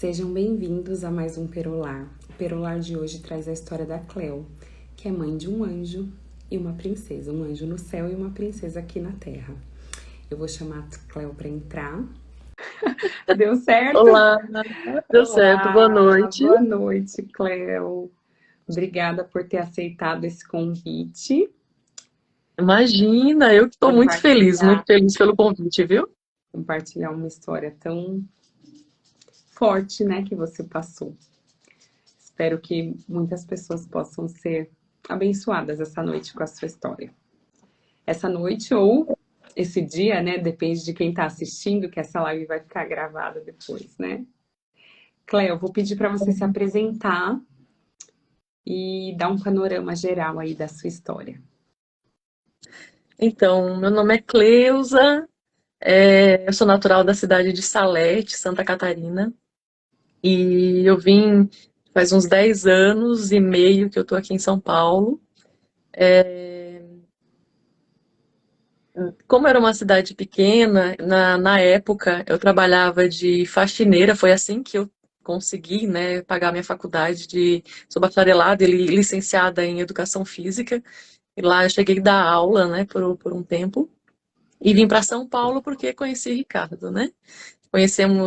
Sejam bem-vindos a mais um Perolar. O Perolar de hoje traz a história da Cleo, que é mãe de um anjo e uma princesa. Um anjo no céu e uma princesa aqui na Terra. Eu vou chamar a Cleo para entrar. Deu certo? Olá, deu certo, boa Olá, noite. boa noite, Cleo. Obrigada por ter aceitado esse convite. Imagina, eu que estou Compartilhar, muito feliz pelo convite, viu? compartilhar uma história tão forte, né, que você passou. Espero que muitas pessoas possam ser abençoadas essa noite com a sua história. Essa noite ou esse dia, né? Depende de quem está assistindo, que essa live vai ficar gravada depois, né? Cleo, vou pedir para você se apresentar e dar um panorama geral aí da sua história. Então, meu nome é Cleusa, eu sou natural da cidade de Salete, Santa Catarina, e eu vim faz uns 10 anos e meio que eu estou aqui em São Paulo. Como era uma cidade pequena, na época eu trabalhava de faxineira, foi assim que eu consegui, né, pagar minha faculdade sou bacharelada e licenciada em educação física. E lá eu cheguei a dar aula, né, por um tempo. E vim para São Paulo porque conheci Ricardo, né?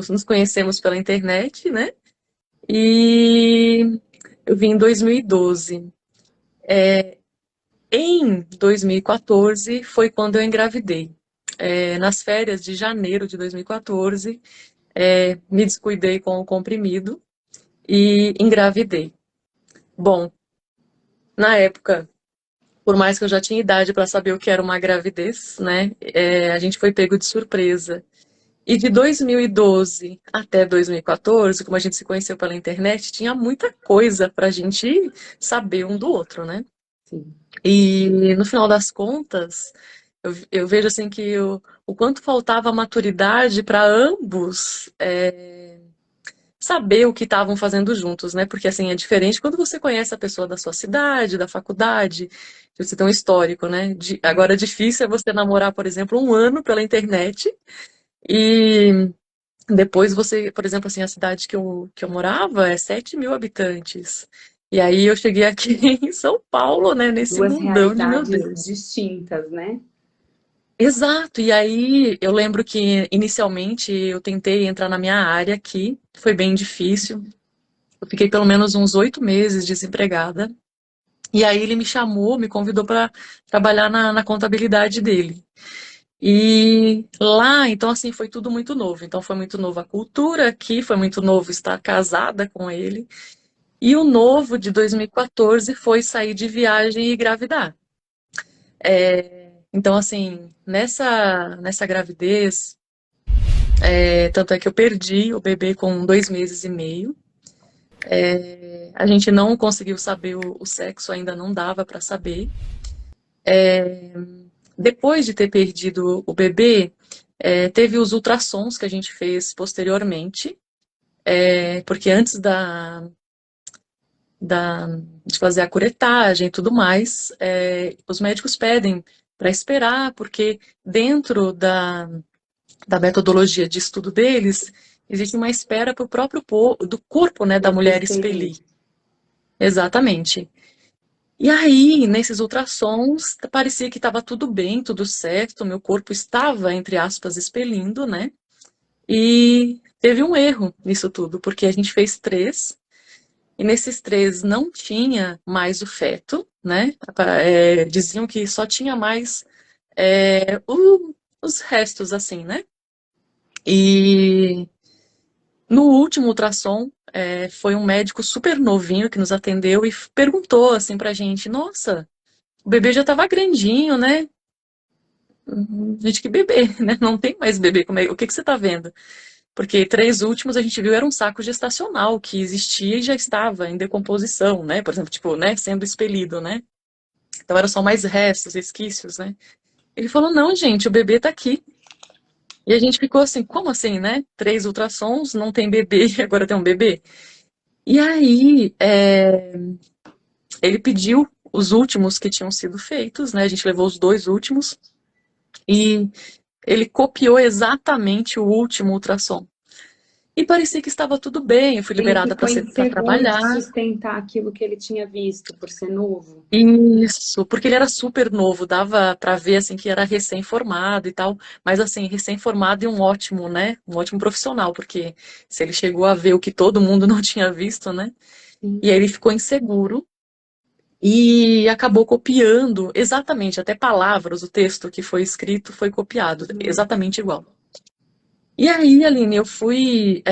Nos conhecemos pela internet, né? E eu vim em 2012. Em 2014 foi quando eu engravidei. Nas férias de janeiro de 2014, me descuidei com o comprimido e engravidei. Bom, na época, por mais que eu já tinha idade para saber o que era uma gravidez, né? A gente foi pego de surpresa. E de 2012 até 2014, como a gente se conheceu pela internet, tinha muita coisa para a gente saber um do outro, né? Sim, E no final das contas, eu vejo assim que o quanto faltava maturidade para ambos saber o que estavam fazendo juntos, né? Porque assim é diferente quando você conhece a pessoa da sua cidade, da faculdade, que você tem um histórico, né? Agora, difícil é você namorar, por exemplo, um ano pela internet e depois você, por exemplo, assim, a cidade que eu morava é 7.000 habitantes. E aí eu cheguei aqui em São Paulo, né, nesse duas mundão de meu realidades Deus. distintas, né? Exato, e aí eu lembro que inicialmente eu tentei entrar na minha área aqui, foi bem difícil. Eu fiquei pelo menos uns 8 meses desempregada. E aí ele me chamou, me convidou para trabalhar na contabilidade dele. E lá, então, assim, foi tudo muito novo. Então, foi muito novo a cultura aqui, foi muito novo estar casada com ele. E o novo de 2014 foi sair de viagem e engravidar. Então, assim, nessa gravidez, tanto é que eu perdi o bebê com 2 meses e meio. A gente não conseguiu saber o sexo, ainda não dava para saber. Depois de ter perdido o bebê, teve os ultrassons que a gente fez posteriormente, porque antes da, de fazer a curetagem e tudo mais, os médicos pedem para esperar, porque dentro da metodologia de estudo deles, existe uma espera para o próprio do corpo, né, da Corpo mulher expelir. expelir. Exatamente. E aí, nesses ultrassons, parecia que estava tudo bem, tudo certo, meu corpo estava, entre aspas, expelindo, né? E teve um erro nisso tudo, porque a gente fez três, e nesses três não tinha mais o feto, né? Diziam que só tinha mais os restos, assim, né? E no último ultrassom, foi um médico super novinho que nos atendeu e perguntou assim pra gente: Nossa, o bebê já estava grandinho, né? Gente, que bebê, né? Não tem mais bebê. O que que você está vendo? Porque três últimos a gente viu era um saco gestacional que existia e já estava em decomposição, né? Por exemplo, tipo, né? Sendo expelido, né? Então eram só mais restos, resquícios, né? Ele falou: Não, gente, o bebê está aqui. E a gente ficou assim: Como assim, né? Três ultrassons, não tem bebê, e agora tem um bebê. E aí, ele pediu os últimos que tinham sido feitos, né? A gente levou os dois últimos e ele copiou exatamente o último ultrassom. E parecia que estava tudo bem, eu fui Ele liberada ficou para inseguro de trabalhar. sustentar aquilo que ele tinha visto por ser novo. Isso, porque ele era super novo, dava para ver assim que era recém-formado e tal, mas assim, recém-formado e um ótimo, né? Um ótimo profissional, porque se ele chegou a ver o que todo mundo não tinha visto, né? E Sim. aí ele ficou inseguro e acabou copiando exatamente, até palavras, o texto que foi escrito foi copiado, exatamente igual. E aí, Aline, eu fui.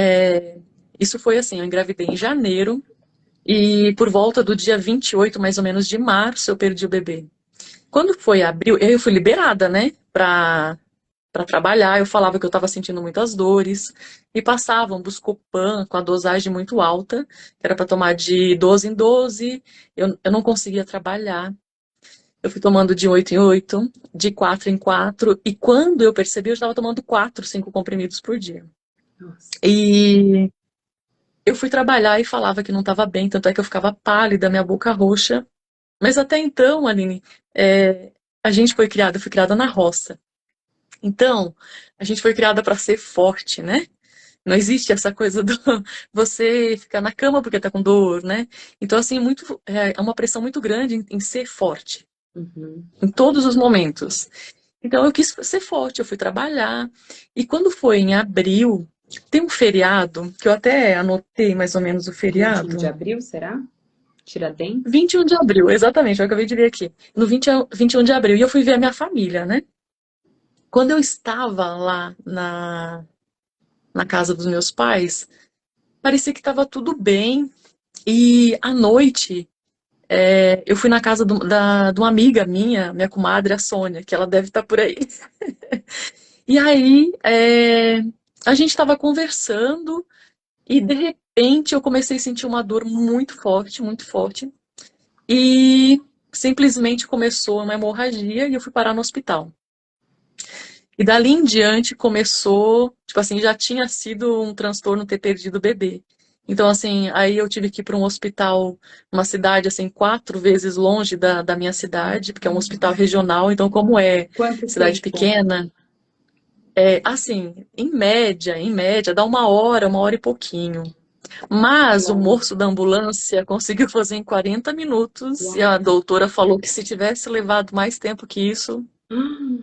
Isso foi assim, eu engravidei em janeiro, e por volta do dia 28, mais ou menos, de março, eu perdi o bebê. Quando foi abril, eu fui liberada, né, para trabalhar. Eu falava que eu estava sentindo muitas dores, e passavam Buscopan com a dosagem muito alta, que era para tomar de 12 em 12. Eu não conseguia trabalhar. Eu fui tomando de 8 em 8, de 4 em 4, e quando eu percebi, eu estava tomando 4, 5 comprimidos por dia. Nossa. E eu fui trabalhar e falava que não estava bem, tanto é que eu ficava pálida, minha boca roxa. Mas até então, Aline, a gente foi criada, eu fui criada na roça. Então, a gente foi criada para ser forte, né? Não existe essa coisa do você ficar na cama porque tá com dor, né? Então, assim, é uma pressão muito grande em ser forte, Uhum. em todos os momentos. Então, eu quis ser forte, eu fui trabalhar. E quando foi em abril, tem um feriado, que eu até anotei mais ou menos o 21 de feriado. abril, será? Tiradentes? 21 de abril, exatamente, eu acabei de ver aqui. No 21 de abril, e eu fui ver a minha família, né? Quando eu estava lá na casa dos meus pais, parecia que estava tudo bem. E à noite, eu fui na casa de uma amiga minha comadre, a Sônia, que ela deve estar por aí. E aí, a gente estava conversando e de repente eu comecei a sentir uma dor muito forte, muito forte. E simplesmente começou uma hemorragia e eu fui parar no hospital. E dali em diante começou, tipo assim, já tinha sido um transtorno ter perdido o bebê. Então, assim, aí eu tive que ir para um hospital, uma cidade, assim, 4 vezes longe da minha cidade, porque é um hospital regional. Então, como é Quanto cidade tempo? pequena, assim, em média, dá uma hora e pouquinho. Mas o Longe. moço da ambulância conseguiu fazer em 40 minutos e Uau. a doutora falou que se tivesse levado mais tempo que isso,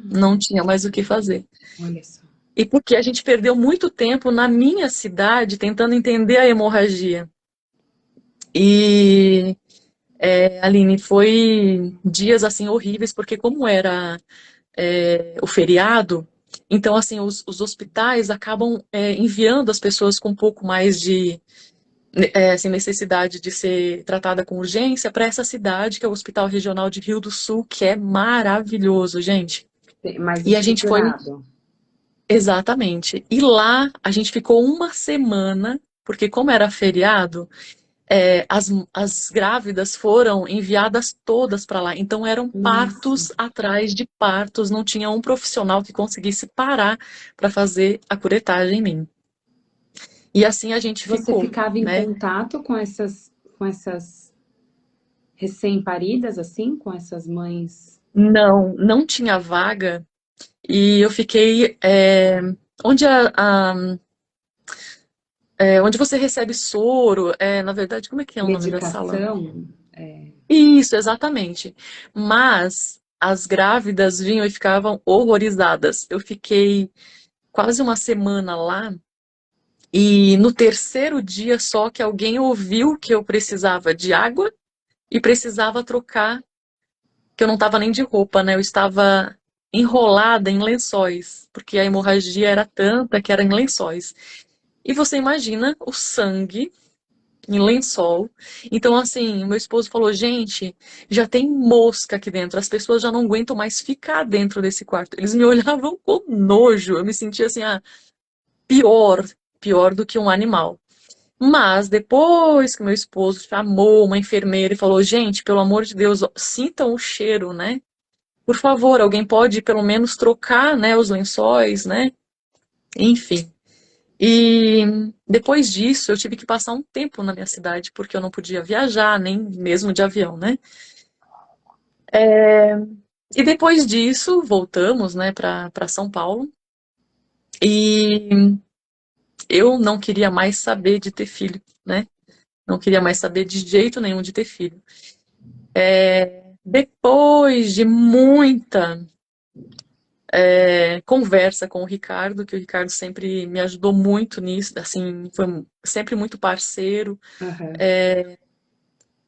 não tinha mais o que fazer. Olha só. E porque a gente perdeu muito tempo na minha cidade tentando entender a hemorragia. E, Aline, foi dias assim horríveis, porque como era o feriado, então assim os hospitais acabam enviando as pessoas com um pouco mais de assim, necessidade de ser tratada com urgência para essa cidade, que é o Hospital Regional de Rio do Sul, que é maravilhoso, gente. Mais E a gente foi estruturado. exatamente. E lá a gente ficou uma semana, porque como era feriado, as grávidas foram enviadas todas para lá. Então eram Nossa. partos atrás de partos, não tinha um profissional que conseguisse parar para fazer a curetagem em mim. E assim a gente Você ficou, ficava em né? contato com essas recém-paridas, assim, com essas mães? Não tinha vaga e eu fiquei onde onde você recebe soro, na verdade, como é que é o nome da sala? Medicação? Isso, exatamente. Mas as grávidas vinham e ficavam horrorizadas. Eu fiquei quase uma semana lá e no terceiro dia só que alguém ouviu que eu precisava de água e precisava trocar, que eu não estava nem de roupa, né? Eu estava enrolada em lençóis, porque a hemorragia era tanta que era em lençóis. E você imagina o sangue em lençol. Então, assim, meu esposo falou: gente, já tem mosca aqui dentro, as pessoas já não aguentam mais ficar dentro desse quarto. Eles me olhavam com nojo, eu me sentia assim, pior, pior do que um animal. Mas depois que meu esposo chamou uma enfermeira e falou: gente, pelo amor de Deus, sintam o cheiro, né? Por favor, alguém pode pelo menos trocar, né, os lençóis, né? Enfim. E depois disso, eu tive que passar um tempo na minha cidade, porque eu não podia viajar, nem mesmo de avião, né? E depois disso, voltamos, né, para São Paulo. E eu não queria mais saber de ter filho, né? Não queria mais saber de jeito nenhum de ter filho. Depois de muita conversa com o Ricardo, que o Ricardo sempre me ajudou muito nisso, assim, foi sempre muito parceiro, Aham.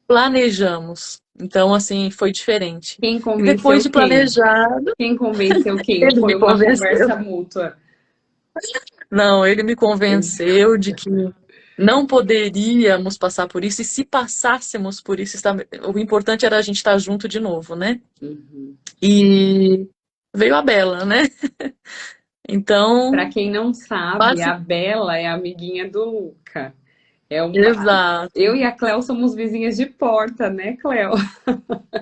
planejamos. Então, assim, foi diferente. Quem E depois convenceu de quem? planejado, Quem convenceu quem? Ou ele foi me uma convenceu. conversa mútua? Não, ele me convenceu de que não poderíamos passar por isso, e se passássemos por isso, o importante era a gente estar junto de novo, né? Uhum. E veio a Bela, né? Para Então, quem não sabe, a basic... Bela é a amiguinha do Luca. É uma... Eu exato. e a Cléo somos vizinhas de porta, né, Cléo?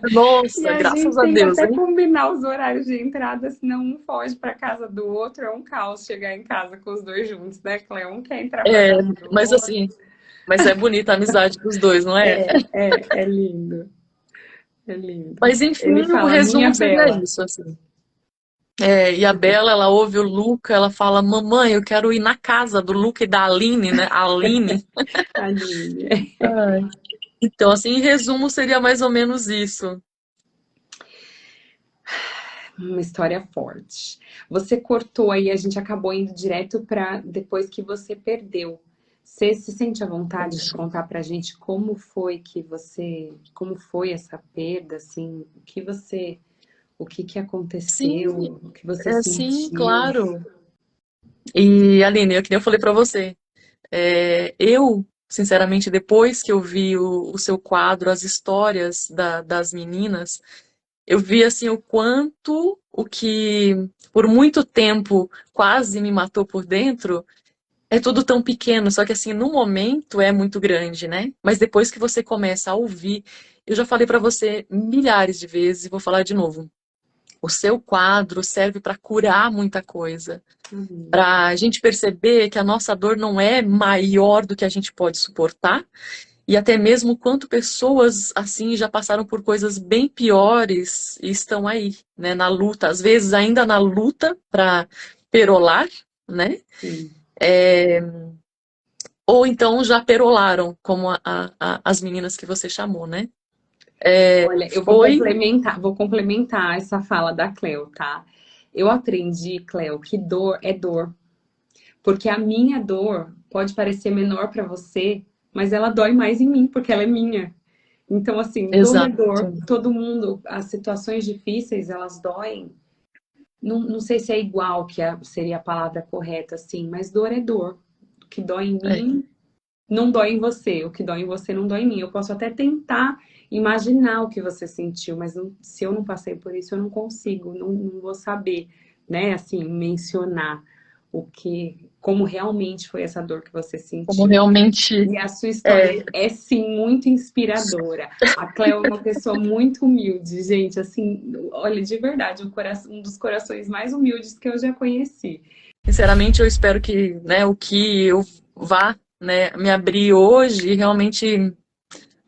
E Nossa, a graças gente a tem que Deus, até hein? combinar os horários de entrada, senão um foge para casa do outro. É um caos chegar em casa com os dois juntos, né, Cléo? Um quer entrar para É, casa do mas outro. assim, mas é bonita a amizade dos dois, não é? É lindo, é lindo. Mas enfim, Ele o fala, minha resumo seria Bela. isso, assim. E a Bela, ela ouve o Luca, ela fala, mamãe, eu quero ir na casa do Luca e da Aline, né? A Aline. Aline. Ai. Então, assim, em resumo, seria mais ou menos isso. Uma história forte. Você cortou aí, a gente acabou indo direto para depois que você perdeu. Você se sente à vontade de contar pra gente como foi que você, como foi essa perda, assim, o que que aconteceu, Sim, o que você sim, sentiu? claro. E, Aline, que nem eu falei pra você, eu, sinceramente, depois que eu vi o seu quadro, as histórias das meninas, eu vi, assim, o quanto o que por muito tempo quase me matou por dentro é tudo tão pequeno, só que, assim, no momento é muito grande, né? Mas depois que você começa a ouvir, eu já falei pra você milhares de vezes e vou falar de novo. O seu quadro serve para curar muita coisa, Uhum. para a gente perceber que a nossa dor não é maior do que a gente pode suportar, e até mesmo quanto pessoas assim já passaram por coisas bem piores e estão aí, né, na luta, às vezes ainda na luta para perolar, né? Sim. Ou então já perolaram, como as meninas que você chamou, né? Olha, eu Foi vou complementar essa fala da Cleo, tá? Eu aprendi, Cleo, que dor é dor. Porque a minha dor pode parecer menor para você, mas ela dói mais em mim, porque ela é minha. Então, assim, dor é exato. dor. Todo mundo, as situações difíceis, elas doem. Não sei se é igual, seria a palavra correta, assim, mas dor é dor. O que dói em É, mim não dói em você. O que dói em você não dói em mim. Eu posso até tentar imaginar o que você sentiu, mas se eu não passei por isso, eu não consigo, não vou saber, né, assim, mencionar como realmente foi essa dor que você como sentiu. realmente E a sua história é. é sim muito inspiradora. A Cleo é uma pessoa muito humilde, gente. Assim, olha, de verdade, um dos corações mais humildes que eu já conheci. Sinceramente, eu espero que, né, o que eu vá, né, me abrir hoje realmente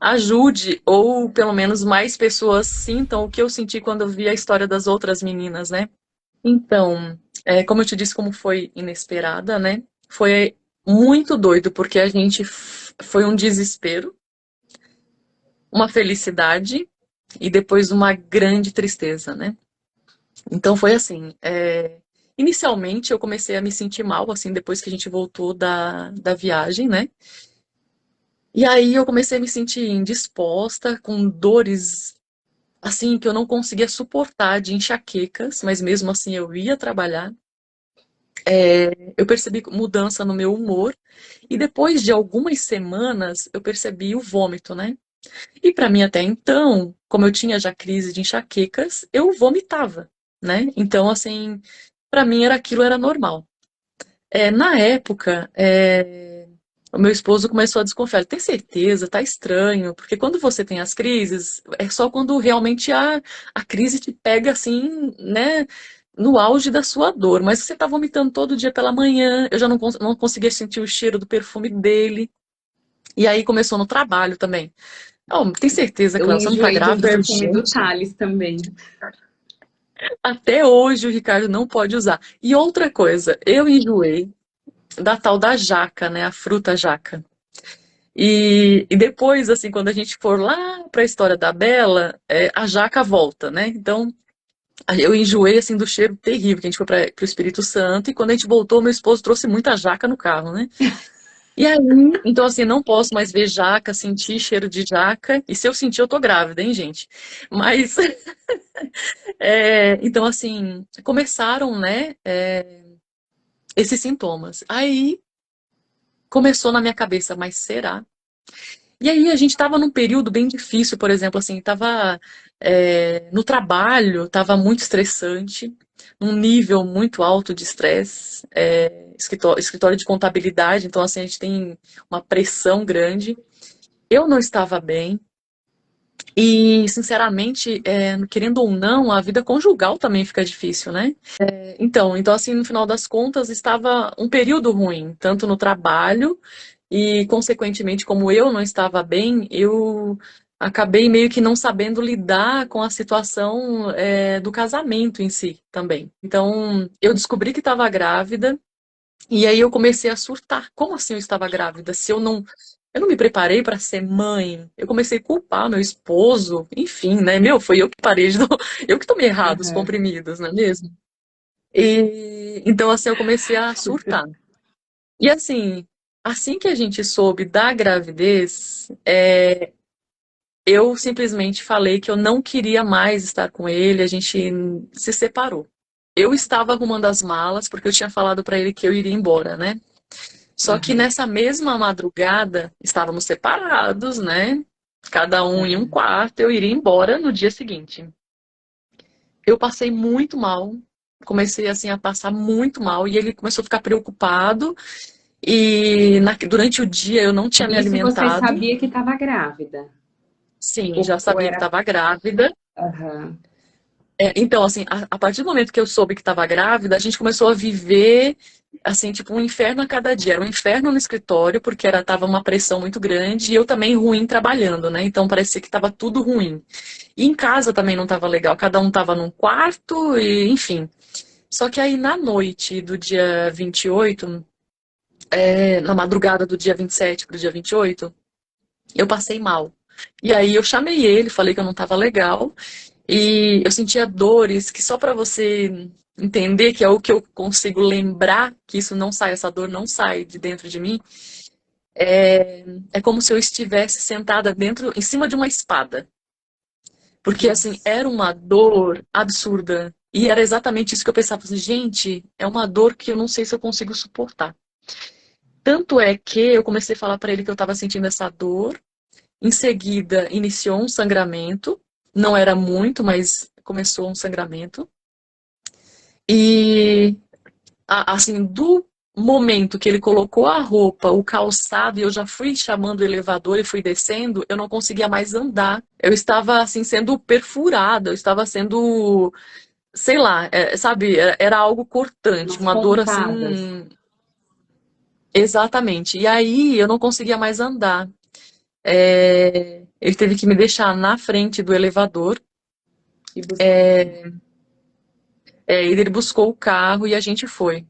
ajude, ou pelo menos mais pessoas sintam o que eu senti quando eu vi a história das outras meninas, né? Então, como eu te disse, como foi inesperada, né? Foi muito doido, porque a gente foi um desespero, uma felicidade e depois uma grande tristeza, né? Então foi assim, inicialmente eu comecei a me sentir mal, assim, depois que a gente voltou da viagem, né? E aí eu comecei a me sentir indisposta, com dores, assim, que eu não conseguia suportar, de enxaquecas, mas mesmo assim eu ia trabalhar. Eu percebi mudança no meu humor, e depois de algumas semanas eu percebi o vômito, né? E para mim até então, como eu tinha já crise de enxaquecas, eu vomitava, né? Então, assim, para mim aquilo era normal. Na época, o meu esposo começou a desconfiar. Tem certeza? Tá estranho. Porque quando você tem as crises, é só quando realmente a crise te pega assim, né? No auge da sua dor. Mas você tá vomitando todo dia pela manhã. Eu já não conseguia sentir o cheiro do perfume dele. E aí começou no trabalho também. Oh, tem certeza, Eu Cláudia, você não tá enjoei do grávida? Eu falei, perfume do gente, Thales também. até hoje o Ricardo não pode usar. E outra coisa, eu enjoei. da tal da jaca, né? A fruta jaca. E depois, assim, quando a gente for lá para a história da Bela, a jaca volta, né? Então, eu enjoei, assim, do cheiro terrível, que a gente foi para o Espírito Santo, e quando a gente voltou, meu esposo trouxe muita jaca no carro, né? E aí, então, assim, não posso mais ver jaca, sentir cheiro de jaca, e se eu sentir, eu tô grávida, hein, gente? Mas, então, assim, começaram, né, esses sintomas. Aí, começou na minha cabeça, mas será? E aí a gente estava num período bem difícil, por exemplo, assim, estava no trabalho, estava muito estressante, num nível muito alto de estresse, escritório de contabilidade, então assim, a gente tem uma pressão grande. Eu não estava bem e, sinceramente, querendo ou não, a vida conjugal também fica difícil, né? Então, assim, no final das contas, estava um período ruim, tanto no trabalho e, consequentemente, como eu não estava bem, eu acabei meio que não sabendo lidar com a situação, do casamento em si também. Então, eu descobri que estava grávida e aí eu comecei a surtar. Como assim eu estava grávida? Se eu não me preparei para ser mãe. Eu comecei a culpar meu esposo, enfim, né? Meu, foi eu que parei de, eu que tomei errado os Aham. comprimidos, não é mesmo? E então assim eu comecei a surtar. E assim que a gente soube da gravidez, eu simplesmente falei que eu não queria mais estar com ele, a gente se separou. Eu estava arrumando as malas porque eu tinha falado para ele que eu iria embora, né? Só que Aham. nessa mesma madrugada estávamos separados, né? Cada um em um Aham. quarto, eu iria embora no dia seguinte. Eu passei muito mal, comecei assim a passar muito mal e ele começou a ficar preocupado. E durante o dia eu não tinha me Isso você alimentado. sabia que estava grávida? Sim, já Ou sabia que era. estava grávida. Aham. Então, assim, a partir do momento que eu soube que estava grávida, a gente começou a viver, assim, tipo, um inferno a cada dia. Era um inferno no escritório, porque tava uma pressão muito grande, e eu também ruim trabalhando, né? Então parecia que estava tudo ruim. E em casa também não estava legal, cada um estava num quarto, e enfim. Só que aí na noite do dia 28, na madrugada do dia 27 para o dia 28, eu passei mal. E aí eu chamei ele, falei que eu não estava legal, e eu sentia dores que só para você entender que é o que eu consigo lembrar, que isso não sai, essa dor não sai de dentro de mim, é como se eu estivesse sentada dentro, em cima de uma espada. Porque assim, Nossa. era uma dor absurda. E era exatamente isso que eu pensava, assim, gente, é uma dor que eu não sei se eu consigo suportar. Tanto é que eu comecei a falar para ele que eu estava sentindo essa dor. Em seguida, iniciou um sangramento. Não era muito, mas começou um sangramento. E, assim, do momento que ele colocou a roupa, o calçado, e eu já fui chamando o elevador e fui descendo, eu não conseguia mais andar. Eu estava, assim, sendo perfurada, eu estava sendo, sei lá, sabe, era algo cortante, Umas uma dor pontadas. assim. Exatamente. E aí eu não conseguia mais andar. Ele teve que me deixar na frente do elevador. E buscar. Ele buscou o carro e a gente foi.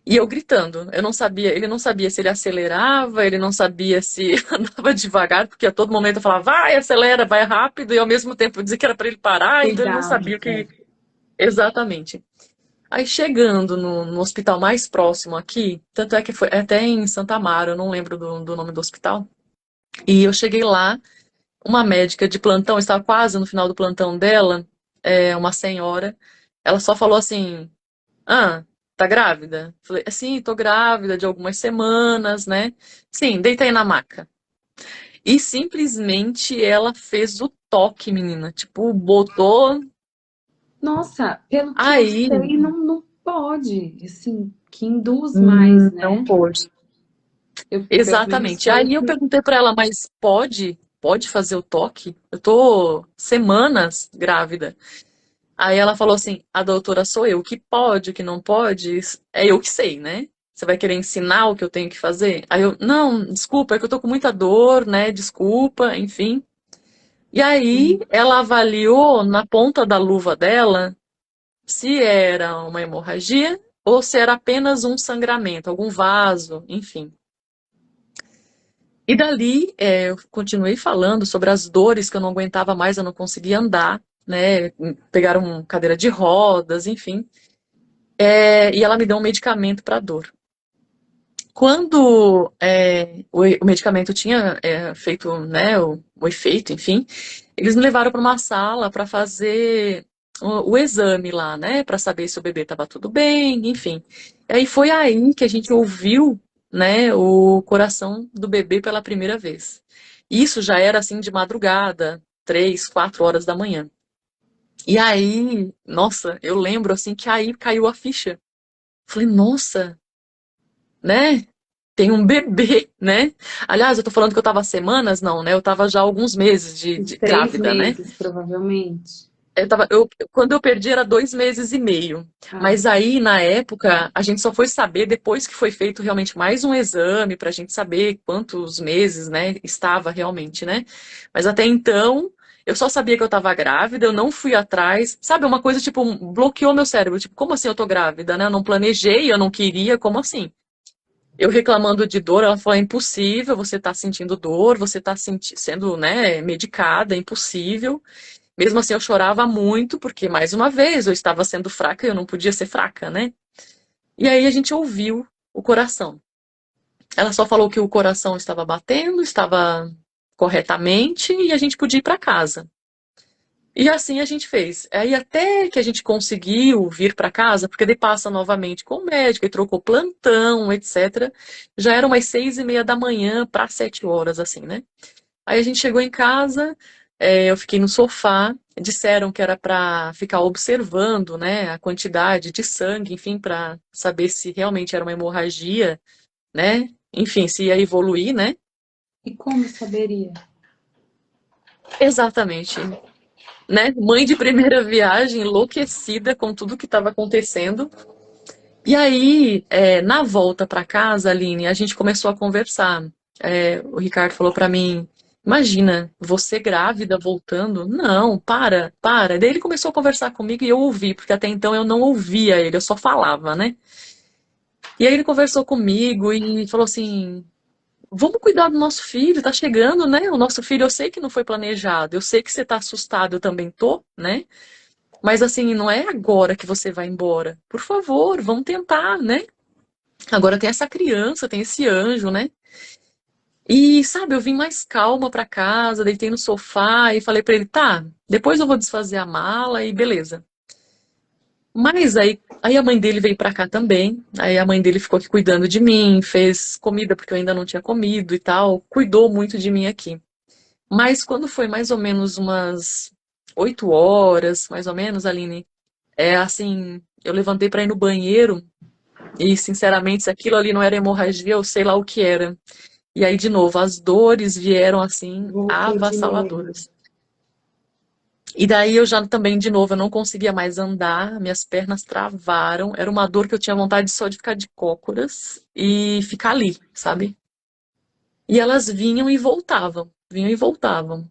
E eu gritando, eu não sabia, ele não sabia se ele acelerava, ele não sabia se andava devagar, porque a todo momento eu falava, vai, acelera, vai rápido, e ao mesmo tempo eu dizia que era para ele parar, então ele não Cuidado. sabia o que. Exatamente. Aí chegando no hospital mais próximo aqui, tanto é que foi até em Santa Amaro, eu não lembro do nome do hospital, e eu cheguei lá, uma médica de plantão, estava quase no final do plantão dela, uma senhora, ela só falou assim, ah, tá grávida? Falei, sim, tô grávida de algumas semanas, né? Sim, deita aí na maca. E simplesmente ela fez o toque, menina. Tipo, botou. Nossa, pelo que eu Aí, sei, não pode. Assim, que induz mais, não né? pôde. Pelo menos Exatamente. foi o Aí eu que. perguntei pra ela, mas pode fazer o toque? Eu tô semanas grávida. Aí ela falou assim: a doutora sou eu. O que pode, o que não pode, é eu que sei, né? Você vai querer ensinar o que eu tenho que fazer? Aí eu, não, desculpa, é que eu tô com muita dor, né? Desculpa, enfim. E aí ela avaliou na ponta da luva dela se era uma hemorragia ou se era apenas um sangramento, algum vaso, enfim. E dali, eu continuei falando sobre as dores que eu não aguentava mais, eu não conseguia andar, né? Pegaram cadeira de rodas, enfim. E ela me deu um medicamento para dor. Quando o medicamento tinha feito, né, o efeito, enfim, eles me levaram para uma sala para fazer o exame lá, né, para saber se o bebê estava tudo bem, enfim. E aí foi aí que a gente ouviu, né, o coração do bebê pela primeira vez. Isso já era assim de madrugada, 3, 4 horas da manhã. E aí, nossa, eu lembro assim que aí caiu a ficha. Falei, nossa, né? Tem um bebê, né? Aliás, eu tô falando que eu tava há semanas, não, né? Eu tava já há alguns meses Uns de três grávida, né? meses, provavelmente. Quando eu perdi era 2 meses e meio. Ah, Mas aí, na época, a gente só foi saber depois que foi feito realmente mais um exame pra gente saber quantos meses, né, estava realmente, né? Mas até então, eu só sabia que eu tava grávida, eu não fui atrás. Sabe, uma coisa tipo, bloqueou meu cérebro. Tipo, como assim eu tô grávida, né? Eu não planejei, eu não queria, como assim? Eu reclamando de dor, ela falou, é impossível, você está sentindo dor, você está sendo, né, medicada, é impossível. Mesmo assim, eu chorava muito, porque, mais uma vez, eu estava sendo fraca e eu não podia ser fraca, né? E aí a gente ouviu o coração. Ela só falou que o coração estava batendo, estava corretamente, e a gente podia ir para casa. E assim a gente fez. Aí até que a gente conseguiu vir para casa, porque daí passa novamente com o médico e trocou plantão, etc. Já eram umas 6h30 da manhã para 7 horas, assim, né? Aí a gente chegou em casa, eu fiquei no sofá, disseram que era para ficar observando, né, a quantidade de sangue, enfim, para saber se realmente era uma hemorragia, né? Enfim, se ia evoluir, né? e como saberia? Exatamente, né? Mãe de primeira viagem, enlouquecida com tudo que estava acontecendo. E aí, na volta para casa, Aline, a gente começou a conversar. O Ricardo falou para mim: Imagina, você grávida voltando? Não, para, para. Daí ele começou a conversar comigo e eu ouvi, porque até então eu não ouvia ele, eu só falava, né? E aí ele conversou comigo e falou assim: Vamos cuidar do nosso filho, tá chegando, né? O nosso filho, eu sei que não foi planejado, eu sei que você tá assustado, eu também tô, né? Mas assim, não é agora que você vai embora. Por favor, vamos tentar, né? Agora tem essa criança, tem esse anjo, né? E, sabe, eu vim mais calma pra casa, deitei no sofá e falei pra ele, tá, depois eu vou desfazer a mala e beleza. Mas aí a mãe dele veio pra cá também, aí a mãe dele ficou aqui cuidando de mim, fez comida porque eu ainda não tinha comido e tal, cuidou muito de mim aqui. Mas quando foi mais ou menos umas 8 horas, mais ou menos, Aline, assim, eu levantei pra ir no banheiro e, sinceramente, se aquilo ali não era hemorragia, eu sei lá o que era. E aí, de novo, as dores vieram assim, Voltou de novo. avassaladoras. E daí eu já também, de novo, eu não conseguia mais andar, minhas pernas travaram. Era uma dor que eu tinha vontade só de ficar de cócoras e ficar ali, sabe? E elas vinham e voltavam, vinham e voltavam.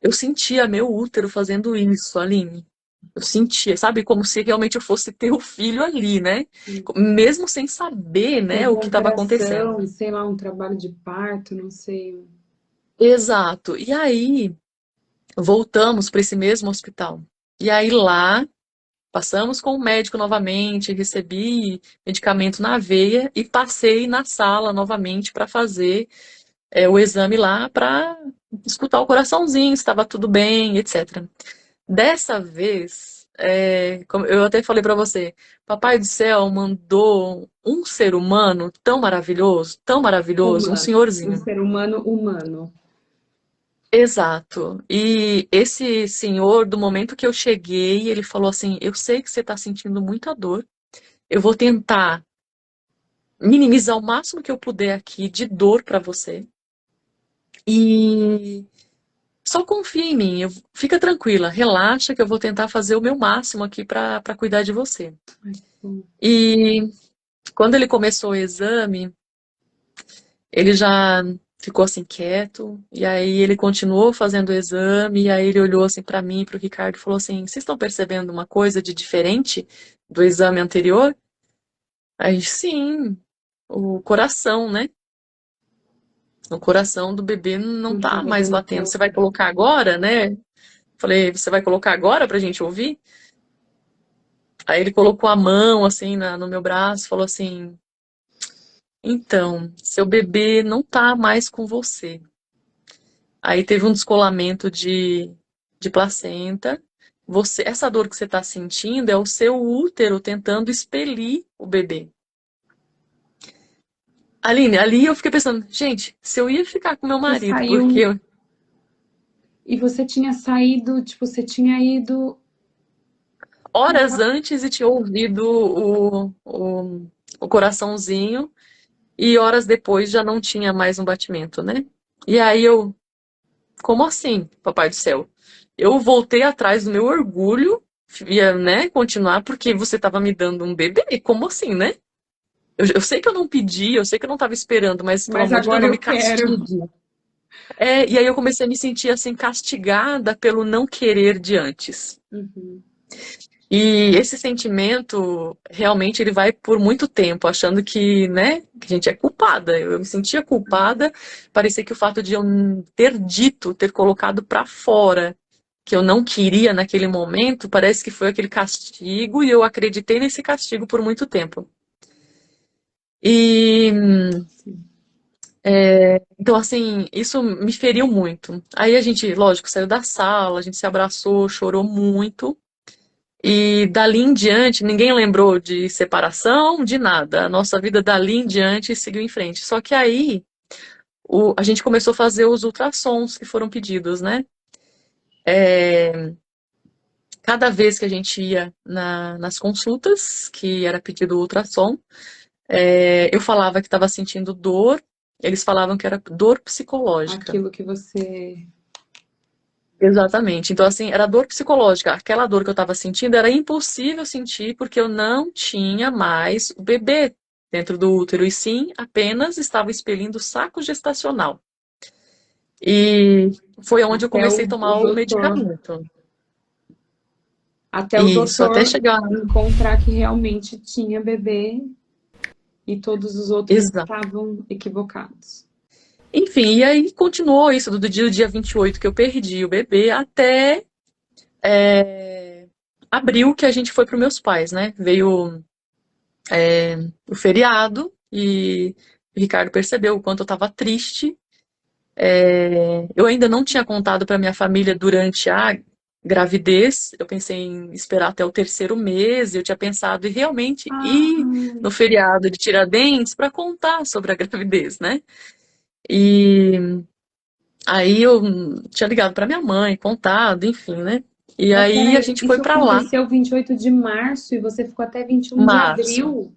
Eu sentia meu útero fazendo isso, Aline. Eu sentia, sabe, como se realmente eu fosse ter o filho ali, né? Mesmo sem saber, né, o Fazer que uma estava acontecendo. operação, sei lá, um trabalho de parto, não sei. Exato. E aí voltamos para esse mesmo hospital. E aí lá passamos com o médico novamente, recebi medicamento na veia e passei na sala novamente para fazer o exame lá para escutar o coraçãozinho, se estava tudo bem, etc. Dessa vez, como eu até falei para você, Papai do Céu mandou um ser humano tão maravilhoso, um Humano. Um senhorzinho. ser humano humano. Exato. E esse senhor, do momento que eu cheguei, ele falou assim: Eu sei que você está sentindo muita dor. Eu vou tentar minimizar o máximo que eu puder aqui de dor para você. E só confia em mim. Fica tranquila, relaxa que eu vou tentar fazer o meu máximo aqui para cuidar de você. Ai, que bom. E quando ele começou o exame, ele já ficou assim quieto, e aí ele continuou fazendo o exame, e aí ele olhou assim para mim e para o Ricardo e falou assim: Vocês estão percebendo uma coisa de diferente do exame anterior? Aí sim, o coração, né? O coração do bebê não Não tá estava mais dando batendo. Você vai conta. colocar agora, né? Falei, você vai colocar agora pra gente ouvir? Aí ele colocou a mão assim no meu braço, falou assim: então, seu bebê não tá mais com você. Aí teve um descolamento de placenta. Essa dor que você está sentindo é o seu útero tentando expelir o bebê. Aline, ali eu fiquei pensando, gente, se eu ia ficar com meu Você marido, porque saiu e você tinha saído, tipo, você tinha ido. horas antes e tinha ouvido o coraçãozinho, e horas depois já não tinha mais um batimento, né? E aí eu, como assim, papai do céu? Eu voltei atrás do meu orgulho, ia, né, continuar, porque você estava me dando um bebê. Como assim, né? Eu sei que eu não pedi, eu sei que eu não estava esperando, mas pelo Mas amor de Deus, agora não me eu quero. castigue. E aí eu comecei a me sentir assim, castigada pelo não querer de antes. Uhum. E esse sentimento, realmente, ele vai por muito tempo, achando que, né, que a gente é culpada. Eu me sentia culpada, parecia que o fato de eu ter dito, ter colocado para fora que eu não queria naquele momento, parece que foi aquele castigo e eu acreditei nesse castigo por muito tempo. E Sim. então, assim, isso me feriu muito. Aí a gente, lógico, saiu da sala, a gente se abraçou, chorou muito. E dali em diante, ninguém lembrou de separação, de nada. A nossa vida dali em diante seguiu em frente. Só que aí a gente começou a fazer os ultrassons que foram pedidos, né? Cada vez que a gente ia nas consultas, que era pedido o ultrassom, eu falava que estava sentindo dor, eles falavam que era dor psicológica. Aquilo que você. Exatamente. Então, assim, era dor psicológica. Aquela dor que eu estava sentindo era impossível sentir porque eu não tinha mais o bebê dentro do útero, e sim apenas estava expelindo o saco gestacional. E foi onde eu Até comecei a o tomar o doutor. medicamento. Até o Isso, até doutor chegar. encontrar que realmente tinha bebê e todos os outros Exato. estavam equivocados. Enfim, e aí continuou isso do dia 28 que eu perdi o bebê até abril que a gente foi para os meus pais, né? Veio o feriado e o Ricardo percebeu o quanto eu estava triste. Eu ainda não tinha contado para minha família durante a gravidez. Eu pensei em esperar até o terceiro mês. Eu tinha pensado em realmente Ah, ir no feriado de Tiradentes para contar sobre a gravidez, né? E aí eu tinha ligado para minha mãe, contado, enfim, né? E mas aí a peraí, gente foi isso para lá, aconteceu 28 de março e você ficou até 21 de março, abril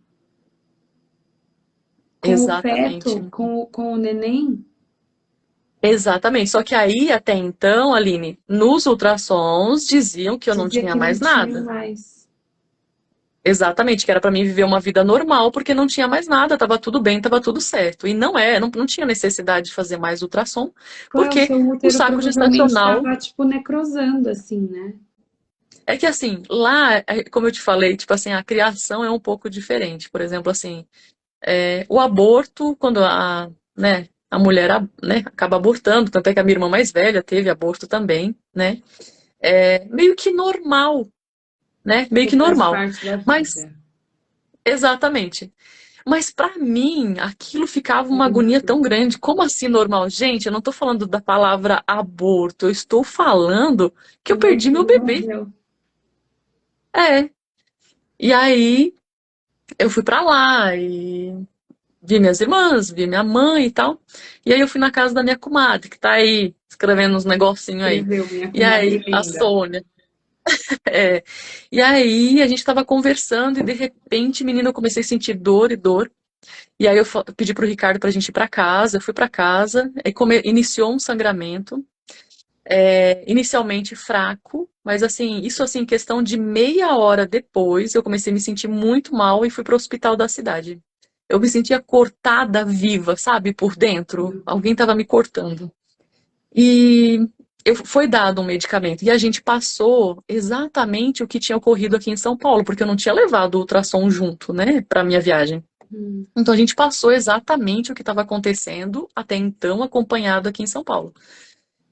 com o exatamente. feto, com o neném? Exatamente. Só que aí, até então, Aline, nos ultrassons diziam que eu não Dizia tinha que não mais tinha nada. mais. Exatamente, que era para mim viver uma vida normal, porque não tinha mais nada, tava tudo bem, tava tudo certo. E não é, não tinha necessidade de fazer mais ultrassom, O porque seu o útero saco provavelmente gestacional. estava, tipo, necrosando, assim, né? É que assim, lá, como eu te falei, tipo assim, a criação é um pouco diferente. Por exemplo, assim, o aborto, quando né, a mulher, né, acaba abortando, tanto é que a minha irmã mais velha teve aborto também, né? É meio que normal, né? Meio Que que faz normal. parte da Mas, vida. exatamente. Mas para mim, aquilo ficava uma Era agonia tão normal. grande. Como assim normal? Gente, eu não tô falando da palavra aborto, eu estou falando que Que eu o meu perdi meu filho bebê. morreu. É. E aí eu fui para lá e vi minhas irmãs, vi minha mãe e tal. E aí eu fui na casa da minha comadre, que tá aí escrevendo uns negocinhos aí. Escreveu, minha E comadre aí, a linda. Sônia. É. E aí a gente tava conversando e de repente, menina, eu comecei a sentir dor e dor. E aí eu pedi pro Ricardo pra gente ir pra casa, eu fui pra casa, aí iniciou um sangramento, inicialmente fraco, mas assim, isso assim, questão de meia hora depois, eu comecei a me sentir muito mal e fui pro hospital da cidade. Eu me sentia cortada viva, sabe, por dentro. Meu Alguém Deus. tava me cortando. E foi dado um medicamento e a gente passou exatamente o que tinha ocorrido aqui em São Paulo, porque eu não tinha levado o ultrassom junto, né, para minha viagem. Então a gente passou exatamente o que estava acontecendo até então, acompanhado aqui em São Paulo.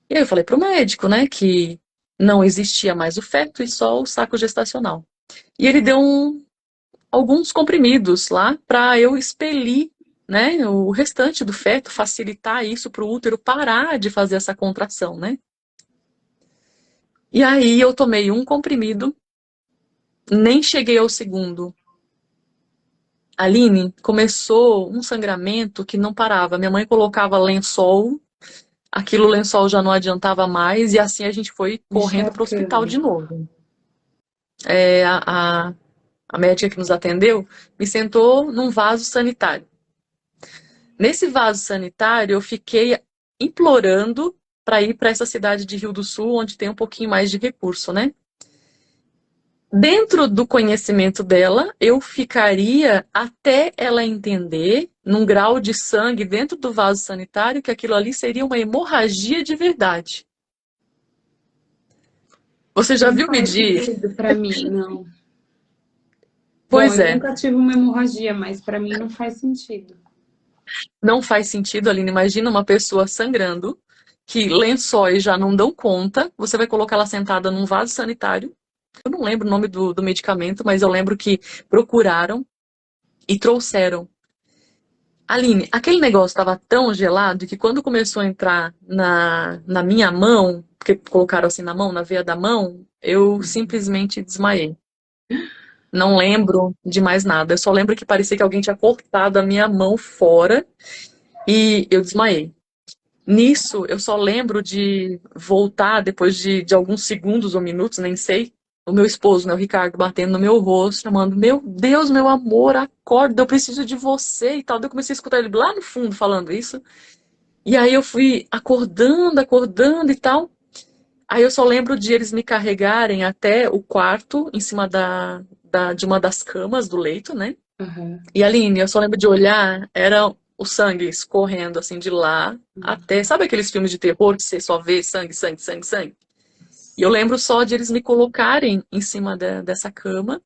E aí eu falei pro médico, né, que não existia mais o feto e só o saco gestacional. E ele deu alguns comprimidos lá para eu expelir, né, o restante do feto, facilitar isso para o útero parar de fazer essa contração, né? E aí eu tomei um comprimido, nem cheguei ao segundo. Aline, começou um sangramento que não parava. Minha mãe colocava lençol, aquilo lençol já não adiantava mais, e assim a gente foi correndo para o hospital de novo. A médica que nos atendeu me sentou num vaso sanitário. Nesse vaso sanitário, eu fiquei implorando para ir para essa cidade de Rio do Sul, onde tem um pouquinho mais de recurso, né? Dentro do conhecimento dela, eu ficaria até ela entender, num grau de sangue dentro do vaso sanitário, que aquilo ali seria uma hemorragia de verdade. Você já viu medir? Para mim, não. Pois Bom, eu é. nunca tive uma hemorragia, mas para mim não faz sentido. Não faz sentido, Aline. Imagina uma pessoa sangrando, que lençóis já não dão conta, você vai colocar ela sentada num vaso sanitário. Eu não lembro o nome do medicamento, mas eu lembro que procuraram e trouxeram. Aline, aquele negócio estava tão gelado que quando começou a entrar na minha mão, porque colocaram assim na mão, na veia da mão, eu simplesmente desmaiei. Não lembro de mais nada. Eu só lembro que parecia que alguém tinha cortado a minha mão fora e eu desmaiei. Nisso, eu só lembro de voltar depois de alguns segundos ou minutos, nem sei, o meu esposo, né, o Ricardo, batendo no meu rosto, chamando, meu Deus, meu amor, acorda, eu preciso de você e tal. Daí eu comecei a escutar ele lá no fundo falando isso. E aí eu fui acordando, acordando e tal. Aí eu só lembro de eles me carregarem até o quarto, em cima de uma das camas do leito, né? Uhum. E Aline, eu só lembro de olhar, era o sangue escorrendo assim de lá até. Sabe aqueles filmes de terror que você só vê sangue, sangue, sangue, sangue? E eu lembro só de eles me colocarem em cima dessa cama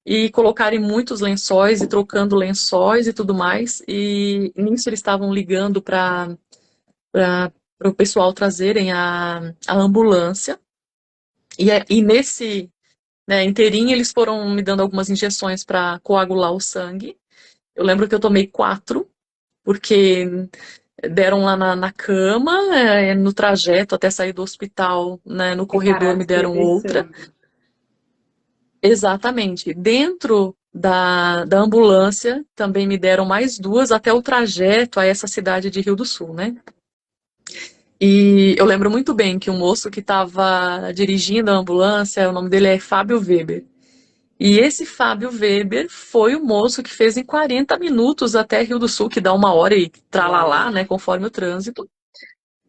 e colocarem muitos lençóis e trocando lençóis e tudo mais. E nisso eles estavam ligando para o pessoal trazerem a ambulância. E nesse, né, inteirinho eles foram me dando algumas injeções para coagular o sangue. Eu lembro que eu tomei 4, porque deram lá na cama, no trajeto até sair do hospital, né, no corredor me deram outra. Exatamente. Dentro da ambulância também me deram mais 2 até o trajeto a essa cidade de Rio do Sul, né? E eu lembro muito bem que o moço que estava dirigindo a ambulância, o nome dele é Fábio Weber. E esse Fábio Weber foi o moço que fez em 40 minutos até Rio do Sul, que dá 1 hora e tralalá, né, conforme o trânsito.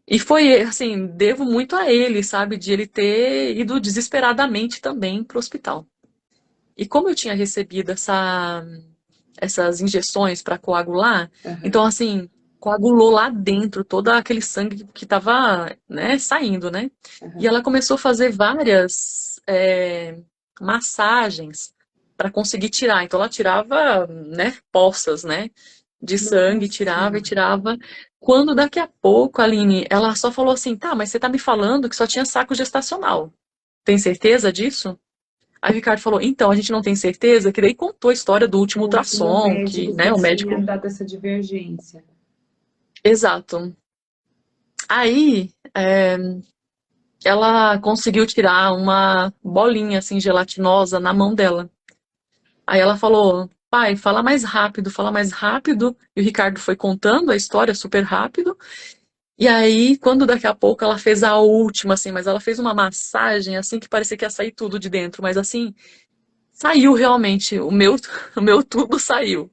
E foi, assim, devo muito a ele, sabe, de ele ter ido desesperadamente também para o hospital. E como eu tinha recebido essas injeções para coagular, então, assim, coagulou lá dentro todo aquele sangue que estava, né, saindo, né? E ela começou a fazer várias massagens para conseguir tirar. Então, ela tirava, né, poças, né, de sangue, tirava e tirava. Quando daqui a pouco, Aline, ela só falou assim, tá, mas você tá me falando que só tinha saco gestacional. Tem certeza disso? Aí o Ricardo falou, então, a gente não tem certeza, que daí contou a história do último ultrassom, que, né, o médico... tinha dado essa divergência. Exato. Aí, ela conseguiu tirar uma bolinha, assim, gelatinosa na mão dela. Aí ela falou, pai, fala mais rápido, fala mais rápido. E o Ricardo foi contando a história super rápido. E aí, quando daqui a pouco ela fez a última, assim, mas ela fez uma massagem, assim, que parecia que ia sair tudo de dentro. Mas, assim, saiu realmente, o meu tubo saiu.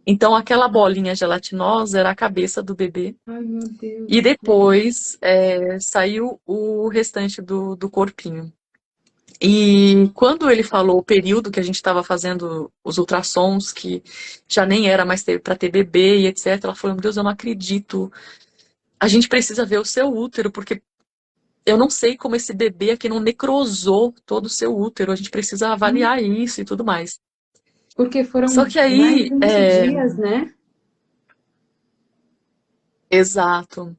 Então, aquela bolinha gelatinosa era a cabeça do bebê. Ai, meu Deus. E depois saiu o restante do corpinho. E quando ele falou o período que a gente estava fazendo os ultrassons, que já nem era mais para ter bebê e etc., ela falou, meu Deus, eu não acredito a gente precisa ver o seu útero, porque eu não sei como esse bebê aqui não necrosou todo o seu útero, a gente precisa Hum, avaliar isso e tudo mais. Porque Só foram que mais de aí, 20 dias, né? exato.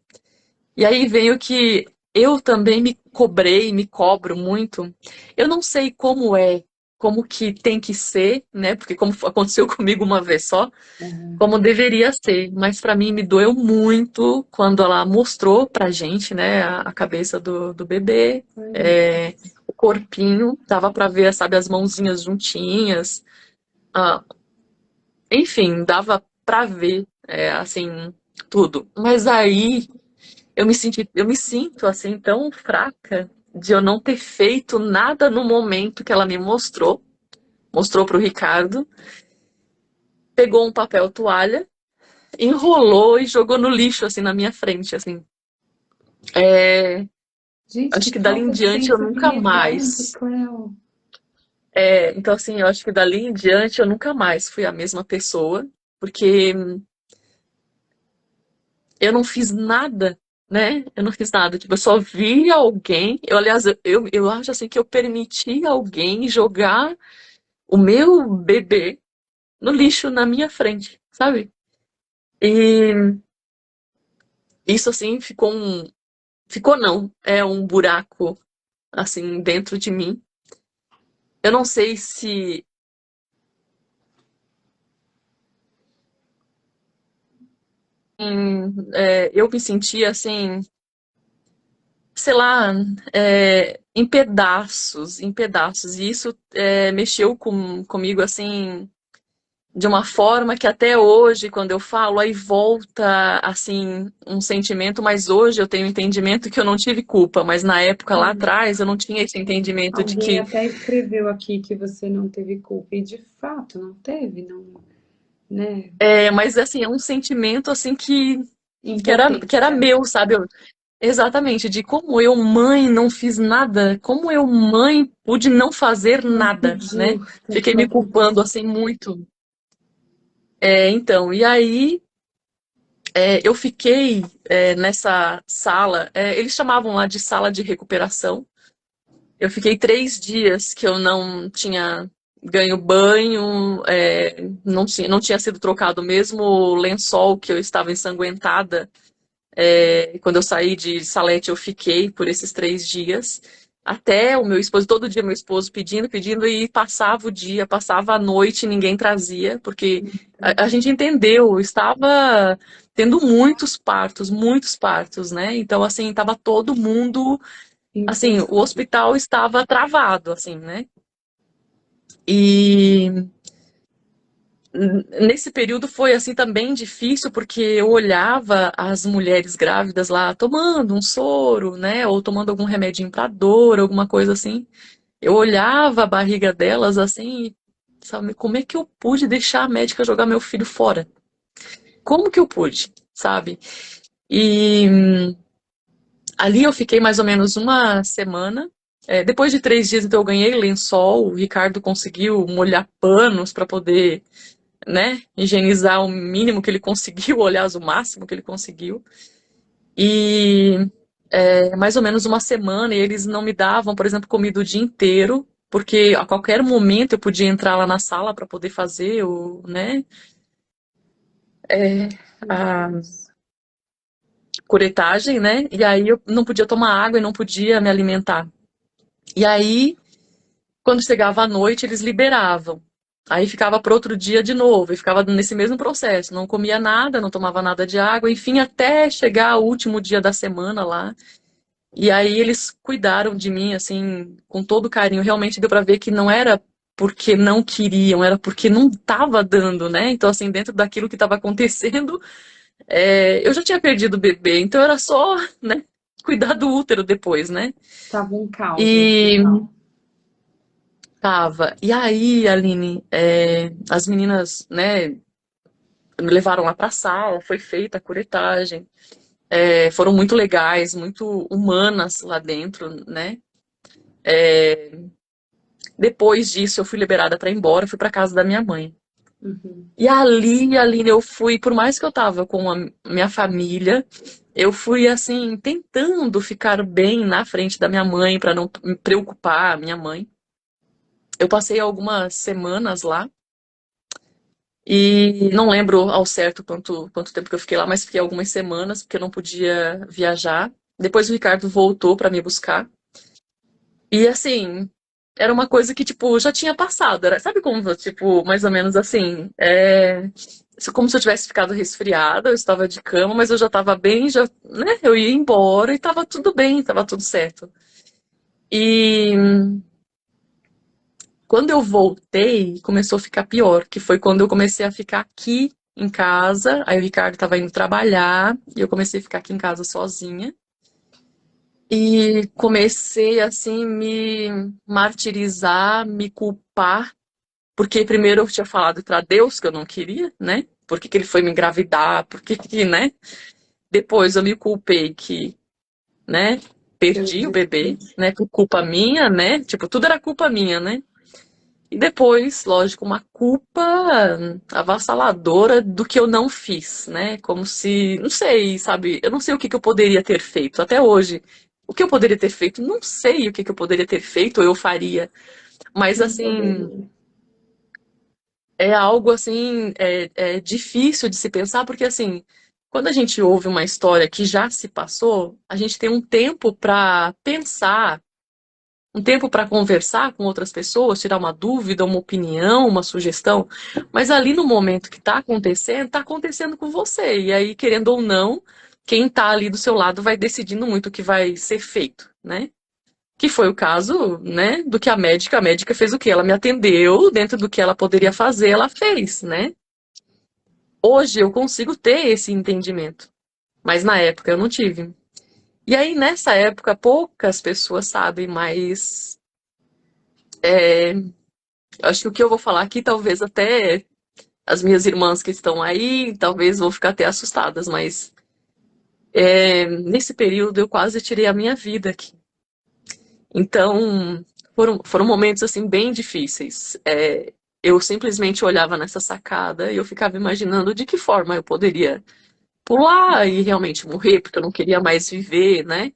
E aí veio que eu também me cobrei, me cobro muito. Eu não sei como é, como que tem que ser, né? Porque como aconteceu comigo uma vez só, Aham. como deveria ser. Mas para mim me doeu muito quando ela mostrou pra gente, né, a cabeça do bebê, Ai, meu Deus. o corpinho, dava pra ver, sabe, as mãozinhas juntinhas. Ah, enfim, dava pra ver, assim, tudo. Mas aí eu me sinto assim tão fraca de eu não ter feito nada no momento que ela me mostrou pro Ricardo, pegou um papel toalha, enrolou e jogou no lixo assim na minha frente, assim. É, Gente, acho que que dali em falta de diante eu nunca sensibilidade, mais. Cleo. Então assim, eu acho que dali em diante eu nunca mais fui a mesma pessoa, porque eu não fiz nada, né? Eu não fiz nada. Tipo, eu só vi alguém. Aliás, eu acho assim que eu permiti alguém jogar o meu bebê no lixo na minha frente, sabe? E isso assim ficou não, é um buraco assim dentro de mim. Eu não sei se eu me sentia assim, sei lá, em pedaços. E isso mexeu comigo assim de uma forma que até hoje, quando eu falo, aí volta assim um sentimento, mas hoje eu tenho entendimento que eu não tive culpa, mas na época lá Sim. atrás eu não tinha esse entendimento de Alguém que até escreveu aqui que você não teve culpa, e de fato não teve, não, né? mas assim, é um sentimento assim que era Impotência. meu, sabe? Exatamente, de como eu, mãe, não fiz nada, como eu, mãe, pude não fazer Não nada, né? pediu Fiquei sua me culpando atenção. assim muito. Então, e aí eu fiquei nessa sala, eles chamavam lá de sala de recuperação. Eu fiquei 3 dias que eu não tinha ganho banho, não tinha sido trocado mesmo o lençol que eu estava ensanguentada. Quando eu saí de Salete, eu fiquei por esses 3 dias. Até o meu esposo, todo dia meu esposo pedindo, pedindo, e passava o dia, passava a noite, ninguém trazia, porque a gente entendeu, estava tendo muitos partos, né? Então, assim, estava todo mundo, Em assim, o função. hospital estava travado, assim, né? E nesse período foi assim também difícil, porque eu olhava as mulheres grávidas lá tomando um soro, né, ou tomando algum remedinho para dor, alguma coisa assim. Eu olhava a barriga delas assim, sabe, como é que eu pude deixar a médica jogar meu filho fora? Como que eu pude, sabe? E ali eu fiquei mais ou menos uma semana. Depois de 3 dias, então, eu ganhei lençol. O Ricardo conseguiu molhar panos para poder, né, higienizar o mínimo que ele conseguiu, aliás, o máximo que ele conseguiu. E mais ou menos uma semana, e eles não me davam, por exemplo, comida o dia inteiro, porque a qualquer momento eu podia entrar lá na sala para poder fazer né, Meu a Deus. curetagem, né? E aí eu não podia tomar água e não podia me alimentar. E aí, quando chegava a noite, eles liberavam. Aí ficava para outro dia de novo, e ficava nesse mesmo processo. Não comia nada, não tomava nada de água, enfim, até chegar o último dia da semana lá. E aí eles cuidaram de mim, assim, com todo carinho. Realmente deu para ver que não era porque não queriam, era porque não estava dando, né? Então, assim, dentro daquilo que estava acontecendo, eu já tinha perdido o bebê, então era só, né, cuidar do útero depois, né? Tava um caos no E hospital. tava. E aí, Aline, as meninas, né, me levaram lá pra sala, foi feita a curetagem. Foram muito legais, muito humanas lá dentro, né? Depois disso, eu fui liberada para ir embora, fui para casa da minha mãe. Uhum. E ali, Aline, eu fui, por mais que eu tava com a minha família, eu fui assim, tentando ficar bem na frente da minha mãe, para não me preocupar a minha mãe. Eu passei algumas semanas lá e não lembro ao certo quanto tempo que eu fiquei lá, mas fiquei algumas semanas, porque eu não podia viajar. Depois o Ricardo voltou para me buscar. E assim, era uma coisa que, tipo, já tinha passado. Sabe como, tipo, mais ou menos assim, como se eu tivesse ficado resfriada, eu estava de cama, mas eu já estava bem, já, né? Eu ia embora e estava tudo bem, estava tudo certo. E quando eu voltei, começou a ficar pior, que foi quando eu comecei a ficar aqui em casa. Aí o Ricardo estava indo trabalhar e eu comecei a ficar aqui em casa sozinha. E comecei assim me martirizar, me culpar, porque primeiro eu tinha falado para Deus que eu não queria, né? Por que que ele foi me engravidar? Por que que, né? Depois eu me culpei que, né, Pelo perdi o bebê, destino. né, por culpa minha, né? Tipo, tudo era culpa minha, né? E depois, lógico, uma culpa avassaladora do que eu não fiz, né? Como se, não sei, sabe? Eu não sei o que que eu poderia ter feito até hoje. O que eu poderia ter feito? Não sei o que que eu poderia ter feito ou eu faria. Mas Não assim, poderia. é algo assim, é difícil de se pensar, porque assim, quando a gente ouve uma história que já se passou, a gente tem um tempo para pensar, um tempo para conversar com outras pessoas, tirar uma dúvida, uma opinião, uma sugestão, mas ali no momento que está acontecendo com você. E aí, querendo ou não, quem está ali do seu lado vai decidindo muito o que vai ser feito, né? Que foi o caso, né, do que a médica fez o quê? Ela me atendeu, dentro do que ela poderia fazer, ela fez, né? Hoje eu consigo ter esse entendimento, mas na época eu não tive. E aí, nessa época, poucas pessoas sabem, mas acho que o que eu vou falar aqui, talvez até as minhas irmãs que estão aí, talvez vão ficar até assustadas, mas nesse período eu quase tirei a minha vida aqui. Então, foram momentos assim bem difíceis. Eu simplesmente olhava nessa sacada e eu ficava imaginando de que forma eu poderia pular e realmente morrer, porque eu não queria mais viver, né?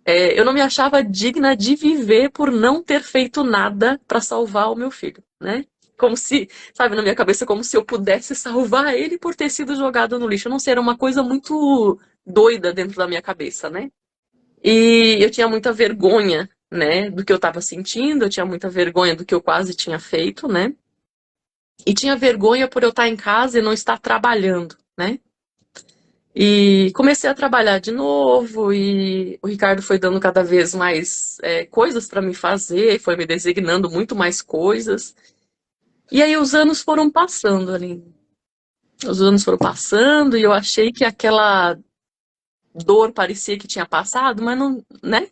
Eu não me achava digna de viver por não ter feito nada para salvar o meu filho, né? Como se, sabe, na minha cabeça, como se eu pudesse salvar ele por ter sido jogado no lixo. Eu não sei, era uma coisa muito doida dentro da minha cabeça, né? E eu tinha muita vergonha, né, do que eu estava sentindo, eu tinha muita vergonha do que eu quase tinha feito, né? E tinha vergonha por eu estar em casa e não estar trabalhando, né? E comecei a trabalhar de novo e o Ricardo foi dando cada vez mais coisas para me fazer, foi me designando muito mais coisas. E aí os anos foram passando ali. Os anos foram passando e eu achei que aquela dor parecia que tinha passado, mas não, né?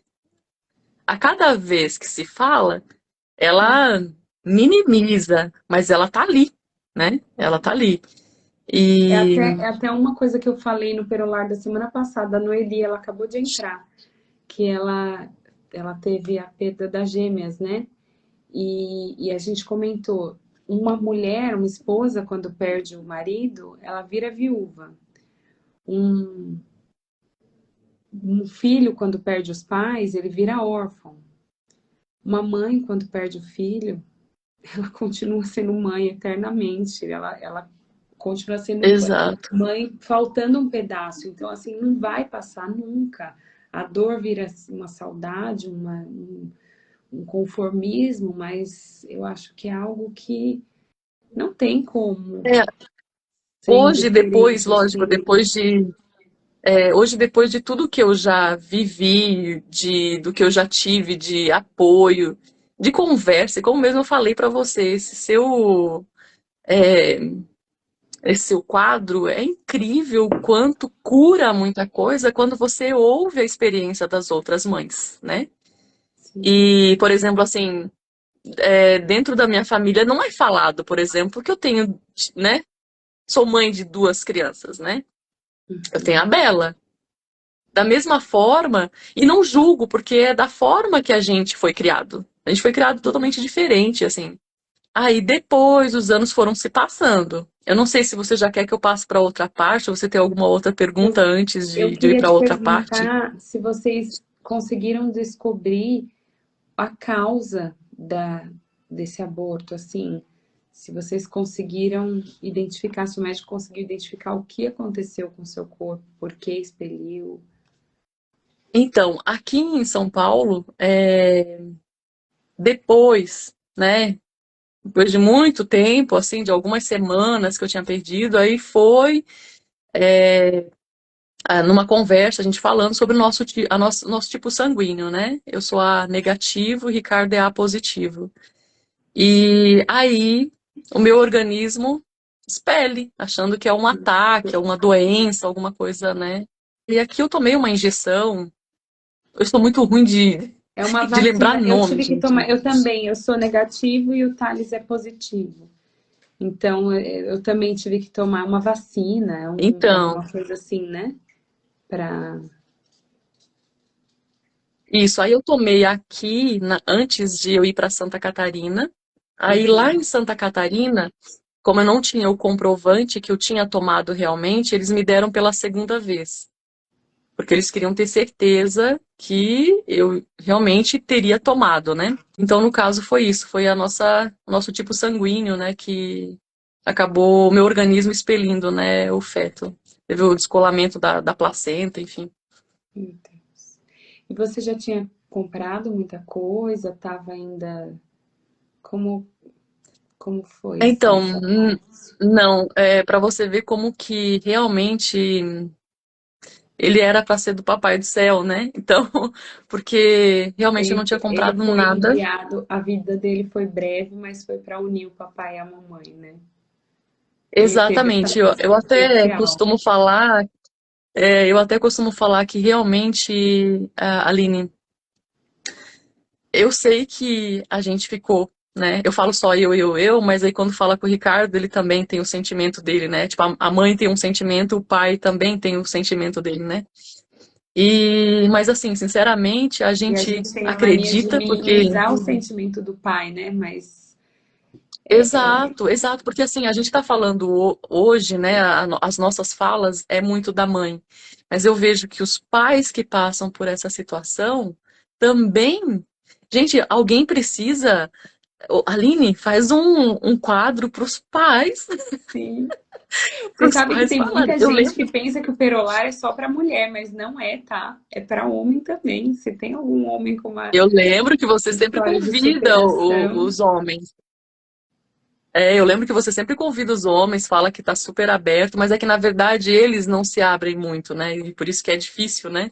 A cada vez que se fala, ela minimiza, mas ela tá ali, né? Ela tá ali. E É até uma coisa que eu falei no Perolar da semana passada, a Noeli, ela acabou de entrar, que ela teve a perda das gêmeas, né? E a gente comentou, uma mulher, uma esposa, quando perde o marido, ela vira viúva. Um, um filho, quando perde os pais, ele vira órfão. Uma mãe, quando perde o filho, ela continua sendo mãe eternamente. Ela continua sendo exato. mãe, faltando um pedaço. Então, assim, não vai passar nunca. A dor vira assim, uma saudade, um conformismo, mas eu acho que é algo que não tem como É, ser hoje, depois, indiferente, lógico, assim. hoje, depois de tudo que eu já vivi, do que eu já tive de apoio, de conversa, e como mesmo eu falei para você, é, esse seu quadro é incrível o quanto cura muita coisa quando você ouve a experiência das outras mães, né? Sim. E, por exemplo, assim, dentro da minha família não é falado, por exemplo, que eu tenho, né? Sou mãe de duas crianças, né? Eu tenho a Bela. Da mesma forma, e não julgo, porque é da forma que a gente foi criado. A gente foi criado totalmente diferente, assim. Aí depois os anos foram se passando. Eu não sei se você já quer que eu passe para outra parte, ou você tem alguma outra pergunta Eu, antes eu de eu ir queria para te outra parte? perguntar se vocês conseguiram descobrir a causa desse aborto, assim, se vocês conseguiram identificar, se o médico conseguiu identificar o que aconteceu com o seu corpo, por que expeliu. Então, aqui em São Paulo, depois, né, depois de muito tempo, assim, de algumas semanas que eu tinha perdido, aí foi numa conversa, a gente falando sobre o nosso tipo sanguíneo, né? Eu sou A negativo, o Ricardo é A positivo. E aí o meu organismo expele, achando que é um ataque, é uma doença, alguma coisa, né? E aqui eu tomei uma injeção. Eu estou muito ruim É uma de lembrar vacina, eu nome, tive que gente. tomar, eu também, eu sou negativo e o Thales é positivo. Então, eu também tive que tomar uma vacina, Então, alguma coisa assim, né? Pra... isso. Aí eu tomei aqui, antes de eu ir para Santa Catarina. Aí lá Uhum. em Santa Catarina, como eu não tinha o comprovante que eu tinha tomado realmente, eles me deram pela segunda vez. Porque eles queriam ter certeza que eu realmente teria tomado, né? Então, no caso, foi isso, foi o nosso tipo sanguíneo, né, que acabou o meu organismo expelindo, né, o feto. Teve o descolamento da placenta, enfim. Meu Deus. E você já tinha comprado muita coisa? Tava ainda. Como, como foi assim Então, essa parte? não, para você ver como que realmente ele era para ser do Papai do Céu, né? Então, porque realmente eu não tinha Ele comprado foi nada. enviado, a vida dele foi breve, mas foi para unir o papai e a mamãe, né? Ele teve essa Exatamente, eu missão até especial. costumo falar, que realmente, Aline, eu sei que a gente ficou, né? Eu falo só eu, mas aí quando fala com o Ricardo, ele também tem o sentimento dele, né? Tipo, a mãe tem um sentimento, o pai também tem o sentimento dele, né? Mas assim, sinceramente, a E a gente gente tem a mania de acredita porque minimizar o sentimento do pai, né? Mas exato, exato, porque assim, a gente está falando hoje, né, as nossas falas é muito da mãe, mas eu vejo que os pais que passam por essa situação também, gente, alguém precisa, Aline, faz um quadro para os pais, sim. para Você os sabe que pais tem falarem. muita Eu gente que lembro, pensa que o perolar é só para mulher, mas não é, tá? É para homem também. Se tem algum homem com uma eu lembro que você sempre história de convida superação, os homens. Eu lembro que você sempre convida os homens, fala que está super aberto, mas é que na verdade eles não se abrem muito, né? E por isso que é difícil, né?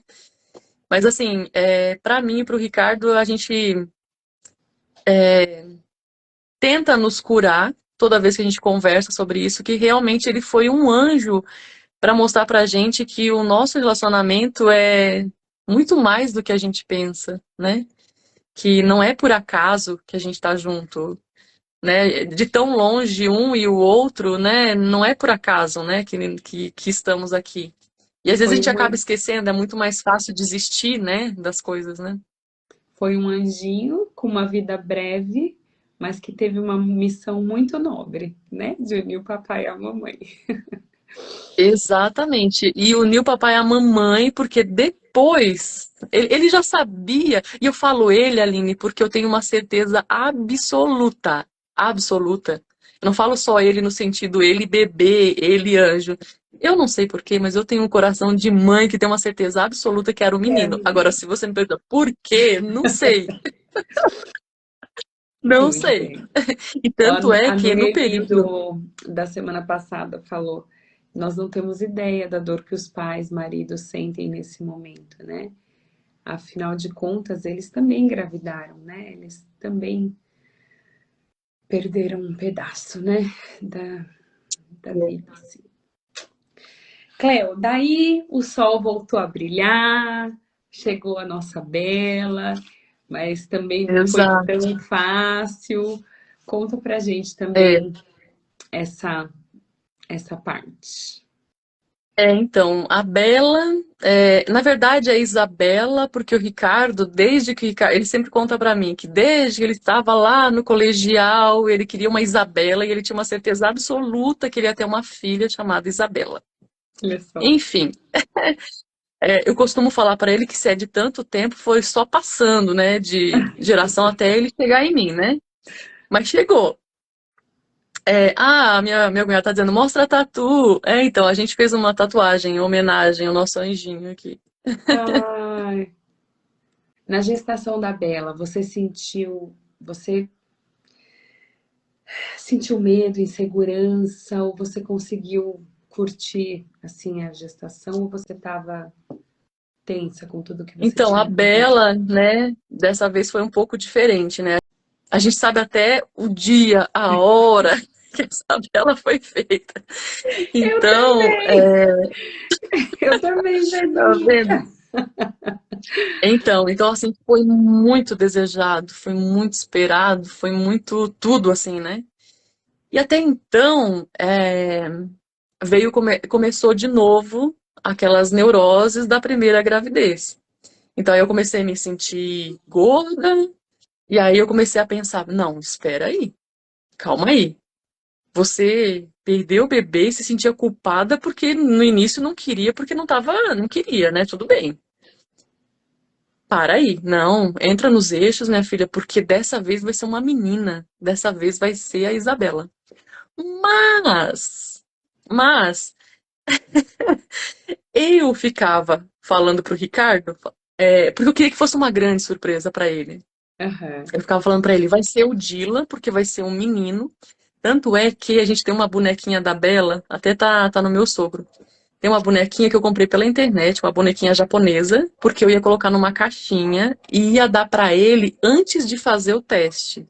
Mas assim, para mim e para o Ricardo, a gente tenta nos curar toda vez que a gente conversa sobre isso, que realmente ele foi um anjo para mostrar para a gente que o nosso relacionamento é muito mais do que a gente pensa, né? Que não é por acaso que a gente está junto, né? De tão longe um e o outro, né? Não é por acaso, né? Que estamos aqui. E às vezes a foi gente um, acaba esquecendo, é muito mais fácil desistir, né? Das coisas, né? foi um anjinho com uma vida breve, mas que teve uma missão muito nobre, né? De unir o papai e a mamãe. Exatamente. E uniu o papai e a mamãe, porque depois ele já sabia. E eu falo ele, Aline, porque eu tenho uma certeza absoluta, absoluta. Eu não falo só ele no sentido ele bebê, ele anjo. Eu não sei porquê, mas eu tenho um coração de mãe que tem uma certeza absoluta que era o Que era menino. Agora, menino. se você me pergunta por quê, não sei. Não Eu sei. entendo. E Ó, tanto é a que no Noemi período. da semana passada falou: nós não temos ideia da dor que os pais, maridos sentem nesse momento, né? Afinal de contas, eles também engravidaram, né? Eles também perderam um pedaço, né? Da vida, assim. Cleo, daí o sol voltou a brilhar, chegou a nossa Bela, mas também não foi Exato. tão fácil. Conta pra gente É. também essa, essa parte. Então, a Bela, na verdade é Isabela, porque o Ricardo, desde que o Ricardo, ele sempre conta pra mim que desde que ele estava lá no colegial, ele queria uma Isabela e ele tinha uma certeza absoluta que ele ia ter uma filha chamada Isabela. Olha só. Enfim, eu costumo falar pra ele que se é de tanto tempo, foi só passando, né, de geração até ele chegar em mim, né? Mas chegou. Minha mulher tá dizendo, mostra a tatu. Então, a gente fez uma tatuagem em homenagem ao nosso anjinho aqui. Ai, na gestação da Bela, você sentiu medo, insegurança, ou você conseguiu curtir assim a gestação, ou você estava tensa com tudo que você Então, a tinha acabado? Bela, né, dessa vez foi um pouco diferente, né? A gente sabe até o dia, a hora que essa Bela foi feita. Eu Então, também, eu também, tá vendo? Angélica. Então, assim, foi muito desejado, foi muito esperado, foi muito tudo, assim, né? E até então, começou de novo aquelas neuroses da primeira gravidez. Então, aí eu comecei a me sentir gorda, e aí eu comecei a pensar, não, espera aí, calma aí. Você perdeu o bebê e se sentia culpada porque no início não queria, porque não queria, né? Tudo bem. Para aí, não, entra nos eixos, minha filha, porque dessa vez vai ser uma menina, dessa vez vai ser a Isabela. Mas, mas eu ficava falando pro Ricardo, porque eu queria que fosse uma grande surpresa para ele. Aham. Eu ficava falando pra ele, vai ser o Dila, porque vai ser um menino. Tanto é que a gente tem uma bonequinha da Bela, até tá no meu sogro. Tem uma bonequinha que eu comprei pela internet, uma bonequinha japonesa, porque eu ia colocar numa caixinha e ia dar pra ele antes de fazer o teste.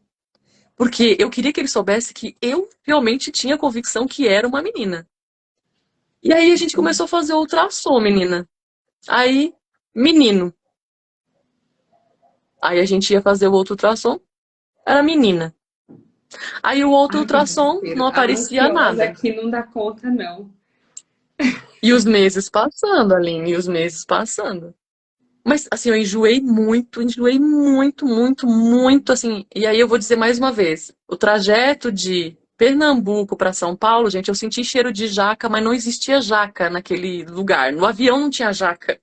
Porque eu queria que ele soubesse que eu realmente tinha convicção que era uma menina. E aí a gente começou a fazer o ultrassom, menina. Aí, menino. Aí a gente ia fazer o outro ultrassom, era menina. Aí o outro Ai, que ultrassom desespero. não A aparecia ansiosa nada. aqui não dá conta, não. E os meses passando, Aline, e os meses passando. Mas, assim, eu enjoei muito, muito, muito, assim. E aí eu vou dizer mais uma vez: o trajeto de Pernambuco para São Paulo, gente, eu senti cheiro de jaca, mas não existia jaca naquele lugar. No avião não tinha jaca.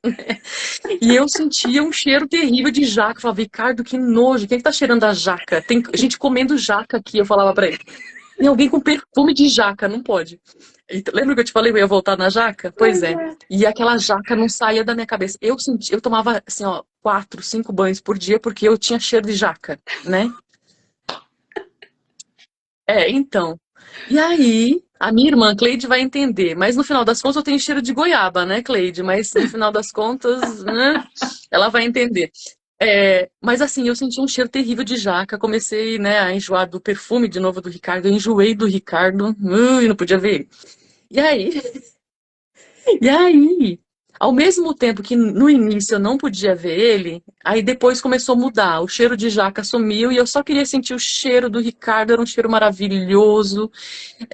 E eu sentia um cheiro terrível de jaca. Eu falava, Ricardo, que nojo, quem é que tá cheirando a jaca? Tem gente comendo jaca aqui, eu falava pra ele. Tem alguém com perfume de jaca, não pode. Então, lembra que eu te falei que eu ia voltar na jaca? Pois Pois é. é. E aquela jaca não saía da minha cabeça. Eu tomava, assim, ó, 4, 5 banhos por dia porque eu tinha cheiro de jaca, né? Então. E aí, a minha irmã, Cleide, vai entender. Mas no final das contas eu tenho cheiro de goiaba, né, Cleide? Mas no final das contas, né, ela vai entender. Mas assim, eu senti um cheiro terrível de jaca. Comecei, né, a enjoar do perfume de novo do Ricardo. Eu enjoei do Ricardo. Ui, não podia ver ele. E aí, e aí, ao mesmo tempo que no início eu não podia ver ele, aí depois começou a mudar. O cheiro de jaca sumiu e eu só queria sentir o cheiro do Ricardo. Era um cheiro maravilhoso.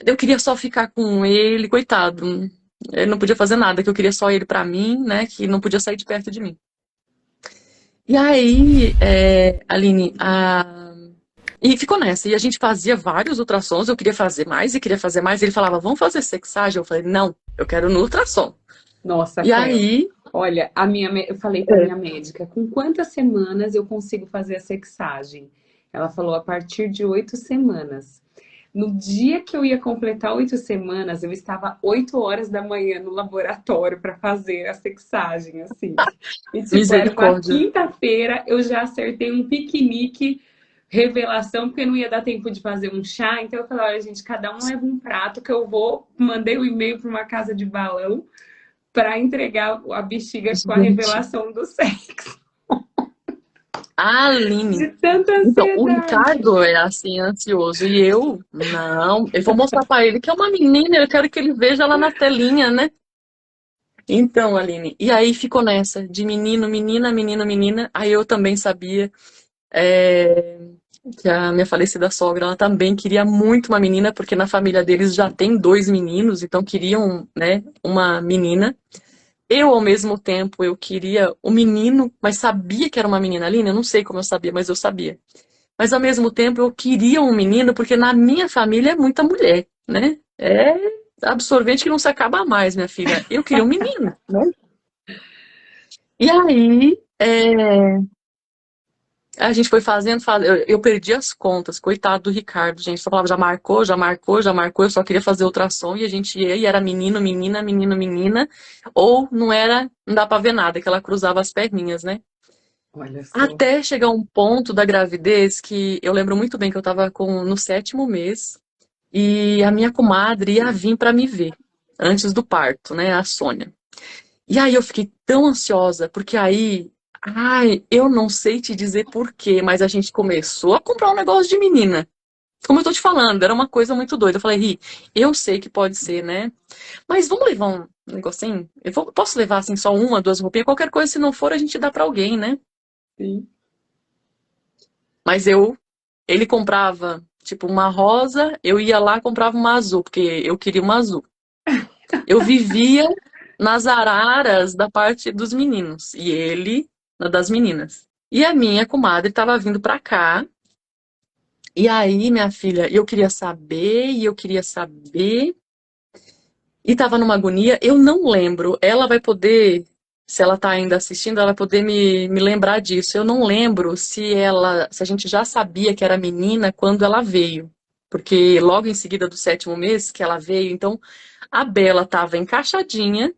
Eu queria só ficar com ele, coitado. Ele não podia fazer nada, que eu queria só ele pra mim, né? Que não podia sair de perto de mim. E aí, Aline, e ficou nessa. E a gente fazia vários ultrassons, eu queria fazer mais e queria fazer mais. Ele falava, vamos fazer sexagem? Eu falei, não, eu quero no ultrassom. Nossa, E Cléo. aí, Olha, eu falei para é, minha médica, com quantas semanas eu consigo fazer a sexagem? Ela falou a partir de 8 semanas. No dia que eu ia completar 8 semanas, eu estava 8 horas da manhã no laboratório para fazer a sexagem, assim. E tipo, era uma misericórdia. quinta-feira, eu já acertei um piquenique revelação, porque não ia dar tempo de fazer um chá. Então eu falei, olha, gente, cada um leva um prato que eu vou. Mandei o e-mail para uma casa de balão para entregar a bexiga com a Gente, revelação do sexo. Aline. De tanta Então, o ansiedade. Ricardo é assim, ansioso. E eu, não. Eu vou mostrar pra ele que é uma menina, eu quero que ele veja lá na telinha, né? Então, Aline, e aí ficou nessa, de menino, menina, menino, menina. Aí eu também sabia. É, que a minha falecida sogra, ela também queria muito uma menina, porque na família deles já tem dois meninos, então queriam, né, uma menina. Eu, ao mesmo tempo, eu queria o menino, mas sabia que era uma menina, Aline, eu não sei como eu sabia, mas eu sabia. Mas ao mesmo tempo eu queria um menino, porque na minha família é muita mulher, né? É absorvente que não se acaba mais, minha filha. Eu queria um menino, né? E aí, a gente foi fazendo, eu perdi as contas, coitado do Ricardo, gente. Só falava, já marcou, já marcou, já marcou. Eu só queria fazer ultrassom e a gente ia e era menino, menina, menino, menina. Ou não era, não dá pra ver nada, que ela cruzava as perninhas, né? Olha só. Até chegar um ponto da gravidez que eu lembro muito bem que eu tava no sétimo mês e a minha comadre ia vir pra me ver antes do parto, né? A Sônia. E aí eu fiquei tão ansiosa, porque aí, ai, eu não sei te dizer por quê, mas a gente começou a comprar um negócio de menina. Como eu tô te falando, era uma coisa muito doida. Eu falei, Ri, eu sei que pode ser, né? Mas vamos levar um negocinho? Posso levar assim só uma, duas roupinhas? Qualquer coisa, se não for, a gente dá pra alguém, né? Sim. Mas ele comprava, tipo, uma rosa, eu ia lá e comprava uma azul, porque eu queria uma azul. Eu vivia nas araras da parte dos meninos e ele na das meninas. E a minha comadre estava vindo para cá. E aí, minha filha, eu queria saber e eu queria saber e tava numa agonia. Eu não lembro. Ela vai poder, se ela tá ainda assistindo, ela vai poder me lembrar disso. Eu não lembro se a gente já sabia que era menina quando ela veio. Porque logo em seguida do sétimo mês que ela veio, então a Bela estava encaixadinha.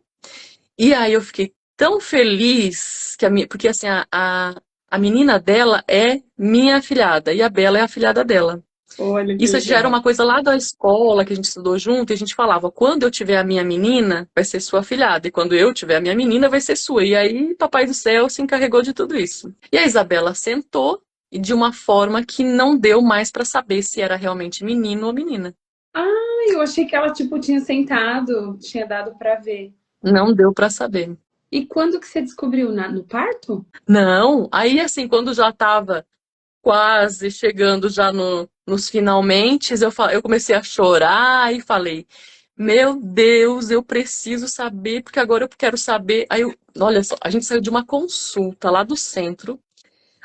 E aí eu fiquei tão feliz que porque assim, a menina dela é minha afilhada e a Bela é a afilhada dela. Olha que Isso já era legal. uma coisa lá da escola que a gente estudou junto e a gente falava, quando eu tiver a minha menina, vai ser sua afilhada, e quando eu tiver a minha menina, vai ser sua. E aí, Papai do Céu se encarregou de tudo isso. E a Isabela sentou e de uma forma que não deu mais para saber se era realmente menino ou menina. Ah, eu achei que ela, tipo, tinha sentado, tinha dado pra ver. Não deu para saber. E quando que você descobriu? No parto? Não, aí assim, quando já estava quase chegando já nos finalmente, eu comecei a chorar e falei, meu Deus, eu preciso saber, porque agora eu quero saber. Olha só, a gente saiu de uma consulta lá do centro,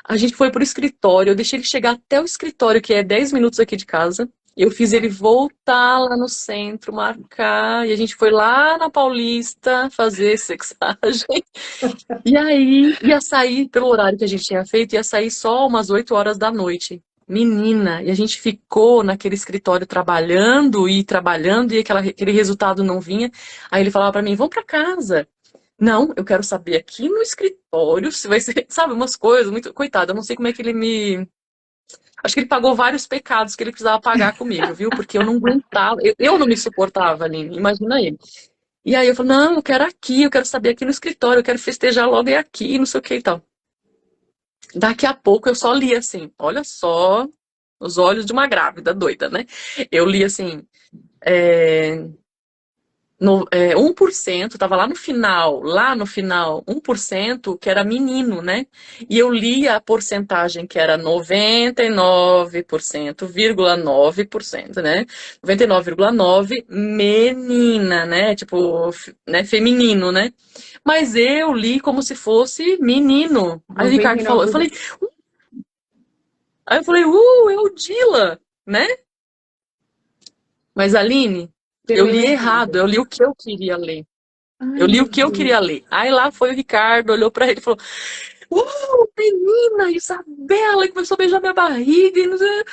a gente foi pro escritório, eu deixei ele chegar até o escritório, que é 10 minutos aqui de casa. Eu fiz ele voltar lá no centro, marcar, e a gente foi lá na Paulista fazer sexagem. E aí ia sair, pelo horário que a gente tinha feito, ia sair só umas 8 horas da noite. Menina, e a gente ficou naquele escritório trabalhando, e aquele resultado não vinha. Aí ele falava pra mim, vamos pra casa. Não, eu quero saber aqui no escritório se vai ser, sabe, umas coisas muito. Coitado, eu não sei como é que ele me. Acho que ele pagou vários pecados que ele precisava pagar comigo, viu? Porque eu não aguentava, eu não me suportava, Aline, imagina ele. E aí eu falei, não, eu quero aqui, eu quero saber aqui no escritório, eu quero festejar logo aqui, não sei o que e tal. Daqui a pouco eu só li assim, olha só, os olhos de uma grávida doida, né? Eu li assim, é, 1%, tava lá no final, 1% que era menino, né? E eu li a porcentagem que era 99%, 9%, né? 99,9% menina, né? Tipo, né? Feminino, né? Mas eu li como se fosse menino. Aí o Ricardo falou, 99. aí eu falei, é o Dila, né? Mas Aline, Você eu leu li errado, errado. eu li o que eu queria ler. Eu Ai, li o meu que eu queria Deus. ler. Aí lá foi o Ricardo, olhou pra ele e falou: menina, Isabela, e começou a beijar minha barriga. E não sei.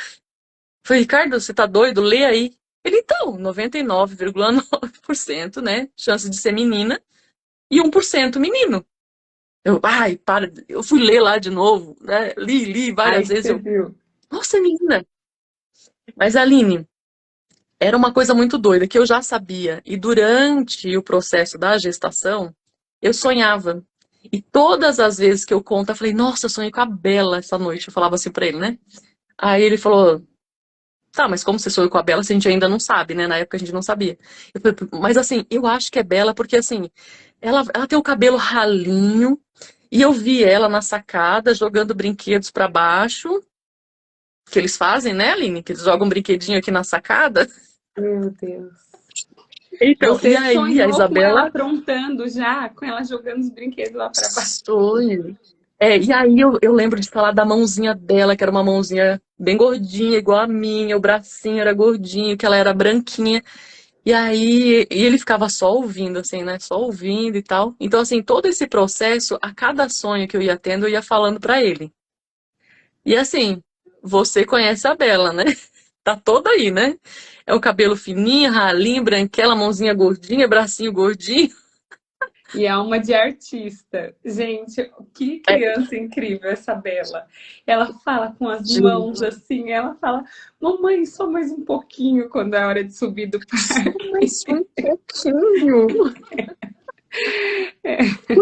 Falei, Ricardo, você tá doido? Lê aí. Ele, então, 99,9%, né? Chance de ser menina e 1% menino. Eu, ai, para. Eu fui ler lá de novo, né? Li Aí várias que vezes. você Eu, viu. nossa, é menina. Mas, Aline, era uma coisa muito doida que eu já sabia. E durante o processo da gestação, eu sonhava. E todas as vezes que eu conto, eu falei, nossa, eu sonhei com a Bela essa noite. Eu falava assim pra ele, né? Aí ele falou, tá, mas como você sonhou com a Bela, se a gente ainda não sabe, né? Na época a gente não sabia. Eu falei, mas assim, eu acho que é Bela porque assim, ela tem o cabelo ralinho. E eu vi ela na sacada jogando brinquedos pra baixo. que eles fazem, né, Aline? Que eles jogam um brinquedinho aqui na sacada. Meu Deus. Então, e Você aí a sonhou com ela Isabela aprontando já, com ela jogando os brinquedos lá para baixo. sonho. E aí eu lembro de falar da mãozinha dela, que era uma mãozinha bem gordinha, igual a minha, o bracinho era gordinho, que ela era branquinha. E aí e ele ficava só ouvindo, assim, né? Só ouvindo e tal. Então, assim, todo esse processo, a cada sonho que eu ia tendo, eu ia falando pra ele. E assim, você conhece a Bela, né? Tá toda aí, né? É o cabelo fininho, ralinho, branquela, mãozinha gordinha, bracinho gordinho. E alma de artista. Gente, que É, criança incrível essa Bela. Ela fala com as mãos gente, assim, ela fala, mamãe, só mais um pouquinho quando é hora de subir do só parque. mais um pouquinho.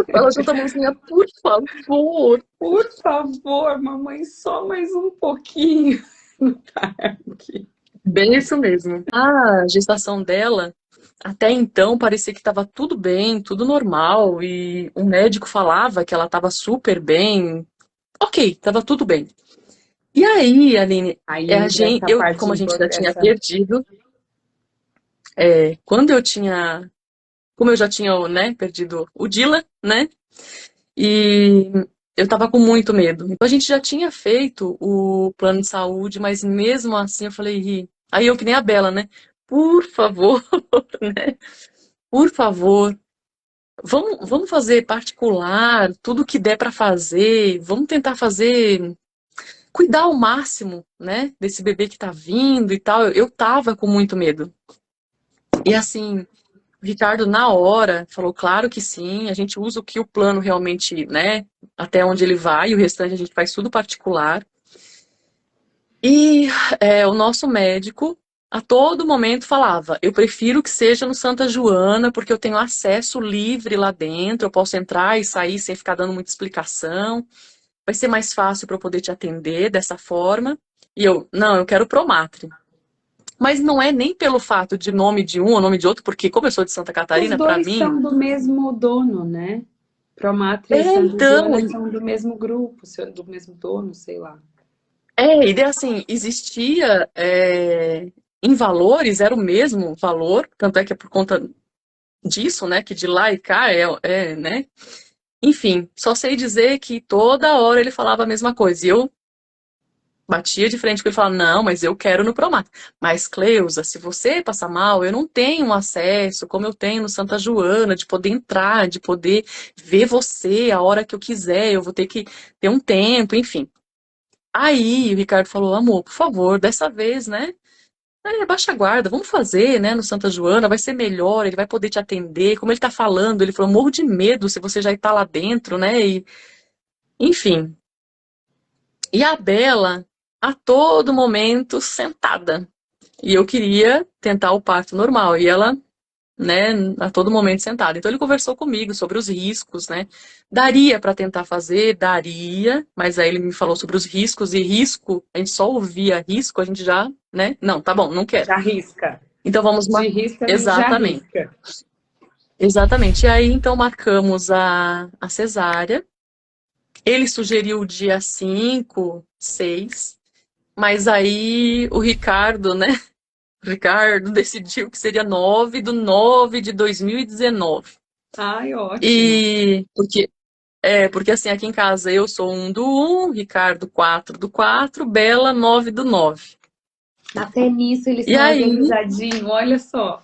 Ela junta a mãozinha, por favor. Por favor, mamãe, só mais um pouquinho no parque. Bem isso mesmo. A gestação dela, até então, parecia que estava tudo bem, tudo normal, e o médico falava que ela estava super bem. Ok, estava tudo bem. E aí, Aline, Aí entra essa parte como a gente já importante, tinha essa... perdido, quando eu tinha, como eu já tinha, né, perdido o Dila, né, e eu estava com muito medo. Então a gente já tinha feito o plano de saúde, mas mesmo assim eu falei, "Ih", aí eu que nem a Bela, né, por favor, né, por favor, vamos fazer particular, tudo que der para fazer, vamos tentar fazer, cuidar ao máximo, né, desse bebê que tá vindo e tal. Eu tava com muito medo. E assim, o Ricardo, na hora, falou, claro que sim, a gente usa o que o plano realmente, né, até onde ele vai, e o restante a gente faz tudo particular. E o nosso médico, a todo momento, falava, eu prefiro que seja no Santa Joana, porque eu tenho acesso livre lá dentro, eu posso entrar e sair sem ficar dando muita explicação, vai ser mais fácil para eu poder te atender dessa forma. E eu, não, eu quero o Promatre. Mas não é nem pelo fato de nome de um ou nome de outro, porque como eu sou de Santa Os Catarina, para dois mim, são do mesmo dono, né? Promatra e Santa então, Joana são do mesmo grupo, do mesmo dono, sei lá. e daí, assim, existia, em valores, era o mesmo valor, tanto é que é por conta disso, né, que de lá e cá né, enfim, só sei dizer que toda hora ele falava a mesma coisa, e eu batia de frente com ele e falava, não, mas eu quero no Promatre. Mas, Cleusa, se você passar mal, eu não tenho acesso, como eu tenho no Santa Joana, de poder entrar, de poder ver você a hora que eu quiser, eu vou ter que ter um tempo, enfim. Aí o Ricardo falou, amor, por favor, dessa vez, né? Baixa a guarda, vamos fazer, né, no Santa Joana, vai ser melhor, ele vai poder te atender. Como ele tá falando, ele falou, morro de medo se você já está lá dentro, né? E, enfim. E a Bela, a todo momento, sentada. E eu queria tentar o parto normal. E ela, né, a todo momento sentada. Então ele conversou comigo sobre os riscos, né? Daria para tentar fazer, daria, mas aí ele me falou sobre os riscos, e risco, a gente só ouvia risco, a gente já, né? Não, tá bom, não quero. Já risca. Então vamos De marcar. risca, a gente já Exatamente, risca. exatamente. E aí então marcamos a cesárea. Ele sugeriu o dia 5, 6, mas aí o Ricardo, né? O Ricardo decidiu que seria 9/9/2019. Ai, ótimo. E porque assim, aqui em casa eu sou 1/1, Ricardo 4/4, Bela 9/9. Até nisso eles E são aí, organizadinhos, olha só.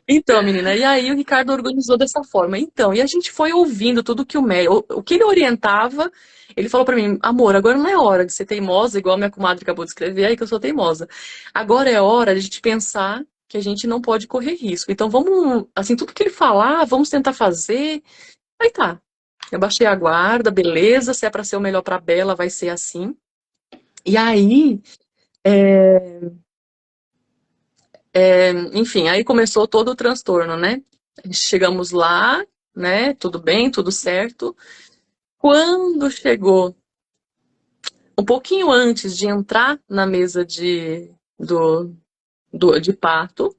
então, menina, e aí o Ricardo organizou dessa forma. Então, e a gente foi ouvindo tudo que o que ele orientava. Ele falou pra mim, amor, agora não é hora de ser teimosa, igual a minha comadre acabou de escrever aí que eu sou teimosa. Agora é hora de a gente pensar que a gente não pode correr risco. Então vamos, assim, tudo que ele falar, vamos tentar fazer. Aí tá. Eu baixei a guarda, beleza, se é pra ser o melhor pra Bela, vai ser assim. E aí, enfim, aí começou todo o transtorno, né? Chegamos lá, né? Tudo bem, tudo certo. Quando chegou um pouquinho antes de entrar na mesa de parto,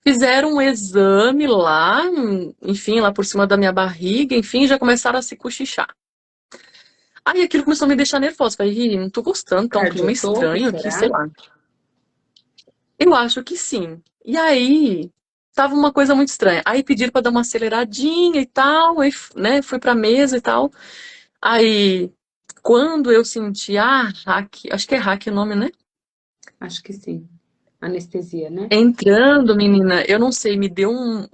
fizeram um exame lá, enfim, lá por cima da minha barriga, enfim, já começaram a se cochichar. Aí aquilo começou a me deixar nervosa. Falei, "Ih, não tô gostando, tá um clima Cardiotopo, estranho aqui, sei será? lá." Eu acho que sim. E aí, tava uma coisa muito estranha. Aí pediram pra dar uma aceleradinha e tal, aí, né, fui pra mesa e tal. Aí, quando eu senti, hack, acho que é hack o nome, né? Acho que sim. Anestesia, né? Entrando, menina, eu não sei, me deu um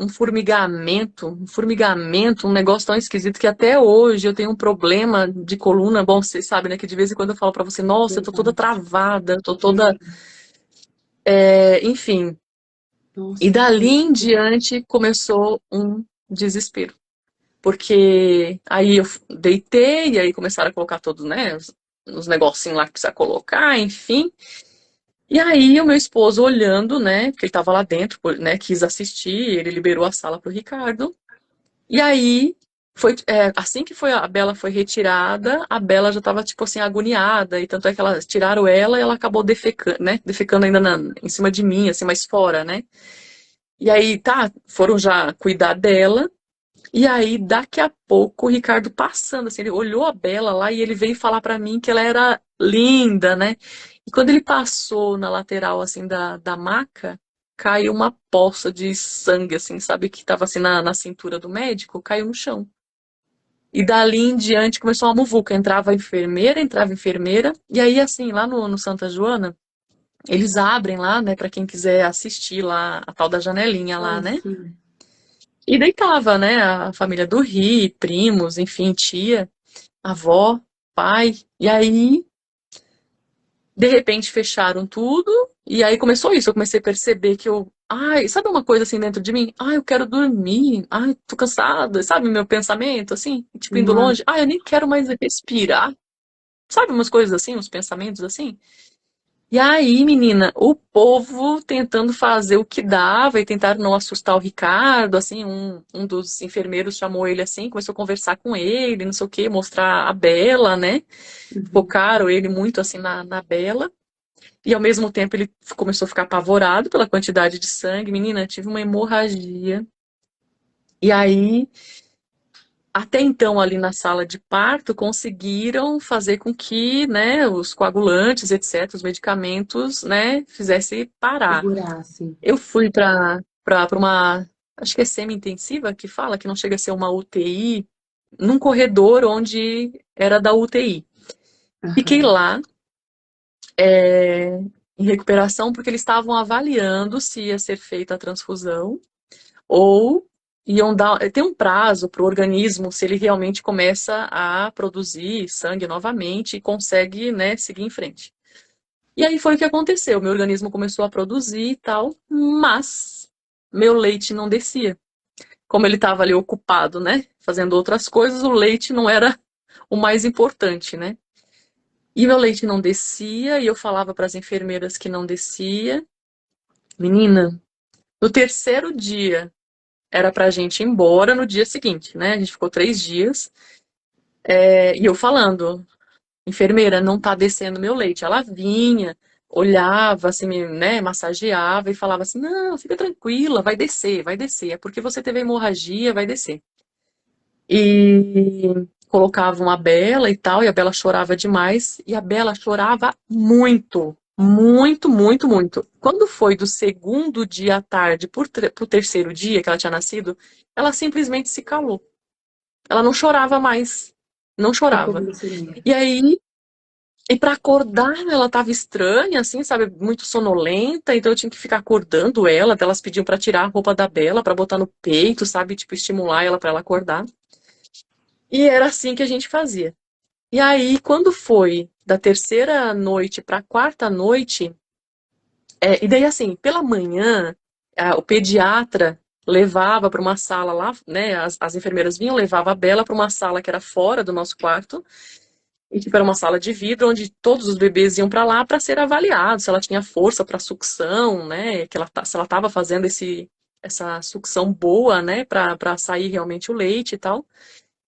negócio tão esquisito que até hoje eu tenho um problema de coluna. Bom, você sabe, né, que de vez em quando eu falo pra você, nossa, eu tô toda Verdade. travada, tô toda, Sim. enfim. E Nossa, dali que... em diante começou um desespero. Porque aí eu deitei, e aí começaram a colocar todos, né, os negocinhos lá que precisa colocar, enfim. E aí o meu esposo olhando, né, porque ele tava lá dentro, né, quis assistir, ele liberou a sala pro Ricardo. E aí foi, assim que a Bela foi retirada, a Bela já tava tipo assim agoniada, e tanto é que elas tiraram ela e ela acabou defecando, né, defecando ainda em cima de mim, assim, mais fora, né? E aí, tá, foram já cuidar dela. E aí, daqui a pouco, o Ricardo passando, assim, ele olhou a Bela lá e ele veio falar pra mim que ela era linda, né? E quando ele passou na lateral, assim, da maca, caiu uma poça de sangue, assim, sabe? Que tava, assim, na cintura do médico, caiu no chão. E dali em diante começou uma muvuca. Entrava a enfermeira. E aí, assim, lá no Santa Joana, eles abrem lá, né, pra quem quiser assistir lá, a tal da janelinha lá, Ah, né? sim. E deitava, né, a família do Ri, primos, enfim, tia, avó, pai. E aí, de repente, fecharam tudo. E aí começou isso. Eu comecei a perceber que ai, sabe uma coisa assim dentro de mim? Ai, eu quero dormir. Ai, tô cansada. Sabe meu pensamento, assim? Tipo, indo Uma... longe. Ai, eu nem quero mais respirar. Sabe umas coisas assim, uns pensamentos assim? E aí, menina, o povo tentando fazer o que dava e tentaram não assustar o Ricardo, assim, um dos enfermeiros chamou ele assim, começou a conversar com ele, não sei o quê, mostrar a Bela, né? Uhum. Focaram ele muito assim na Bela. E ao mesmo tempo ele começou a ficar apavorado pela quantidade de sangue. Menina, tive uma hemorragia. E aí, até então, ali na sala de parto, conseguiram fazer com que, né, os coagulantes, etc., os medicamentos, né, fizesse parar. Segurar, assim. Eu fui para uma, acho que é semi-intensiva que fala, que não chega a ser uma UTI, num corredor onde era da UTI. Fiquei Aham. lá, em recuperação, porque eles estavam avaliando se ia ser feita a transfusão ou iam dar. Tem um prazo para o organismo se ele realmente começa a produzir sangue novamente e consegue, né, seguir em frente. E aí foi o que aconteceu. Meu organismo começou a produzir e tal, mas meu leite não descia. Como ele estava ali ocupado, né, fazendo outras coisas, o leite não era o mais importante, né? E meu leite não descia, e eu falava para as enfermeiras que não descia. Menina, no terceiro dia era pra gente ir embora no dia seguinte, né? A gente ficou 3 dias, e eu falando, enfermeira, não tá descendo meu leite. Ela vinha, olhava, assim, né, massageava e falava assim, não, fica tranquila, vai descer, é porque você teve hemorragia, vai descer. E colocavam a Bela e tal, e a Bela chorava demais, e a Bela chorava muito, muito, muito, muito. Quando foi do segundo dia à tarde pro terceiro dia que ela tinha nascido, ela simplesmente se calou. Ela não chorava mais. Não chorava. Hipoglicemia. E aí, e para acordar, ela tava estranha, assim, sabe, muito sonolenta, então eu tinha que ficar acordando ela, elas pediam para tirar a roupa da Bela, para botar no peito, sabe, tipo, estimular ela para ela acordar. E era assim que a gente fazia. E aí, quando foi da terceira noite para a quarta noite, e daí assim, pela manhã, o pediatra levava para uma sala lá, né? As enfermeiras vinham, levava a Bela para uma sala que era fora do nosso quarto, e tipo, era uma sala de vidro onde todos os bebês iam para lá para ser avaliados, se ela tinha força para sucção, né? Se ela estava fazendo essa sucção boa, né? Para sair realmente o leite e tal.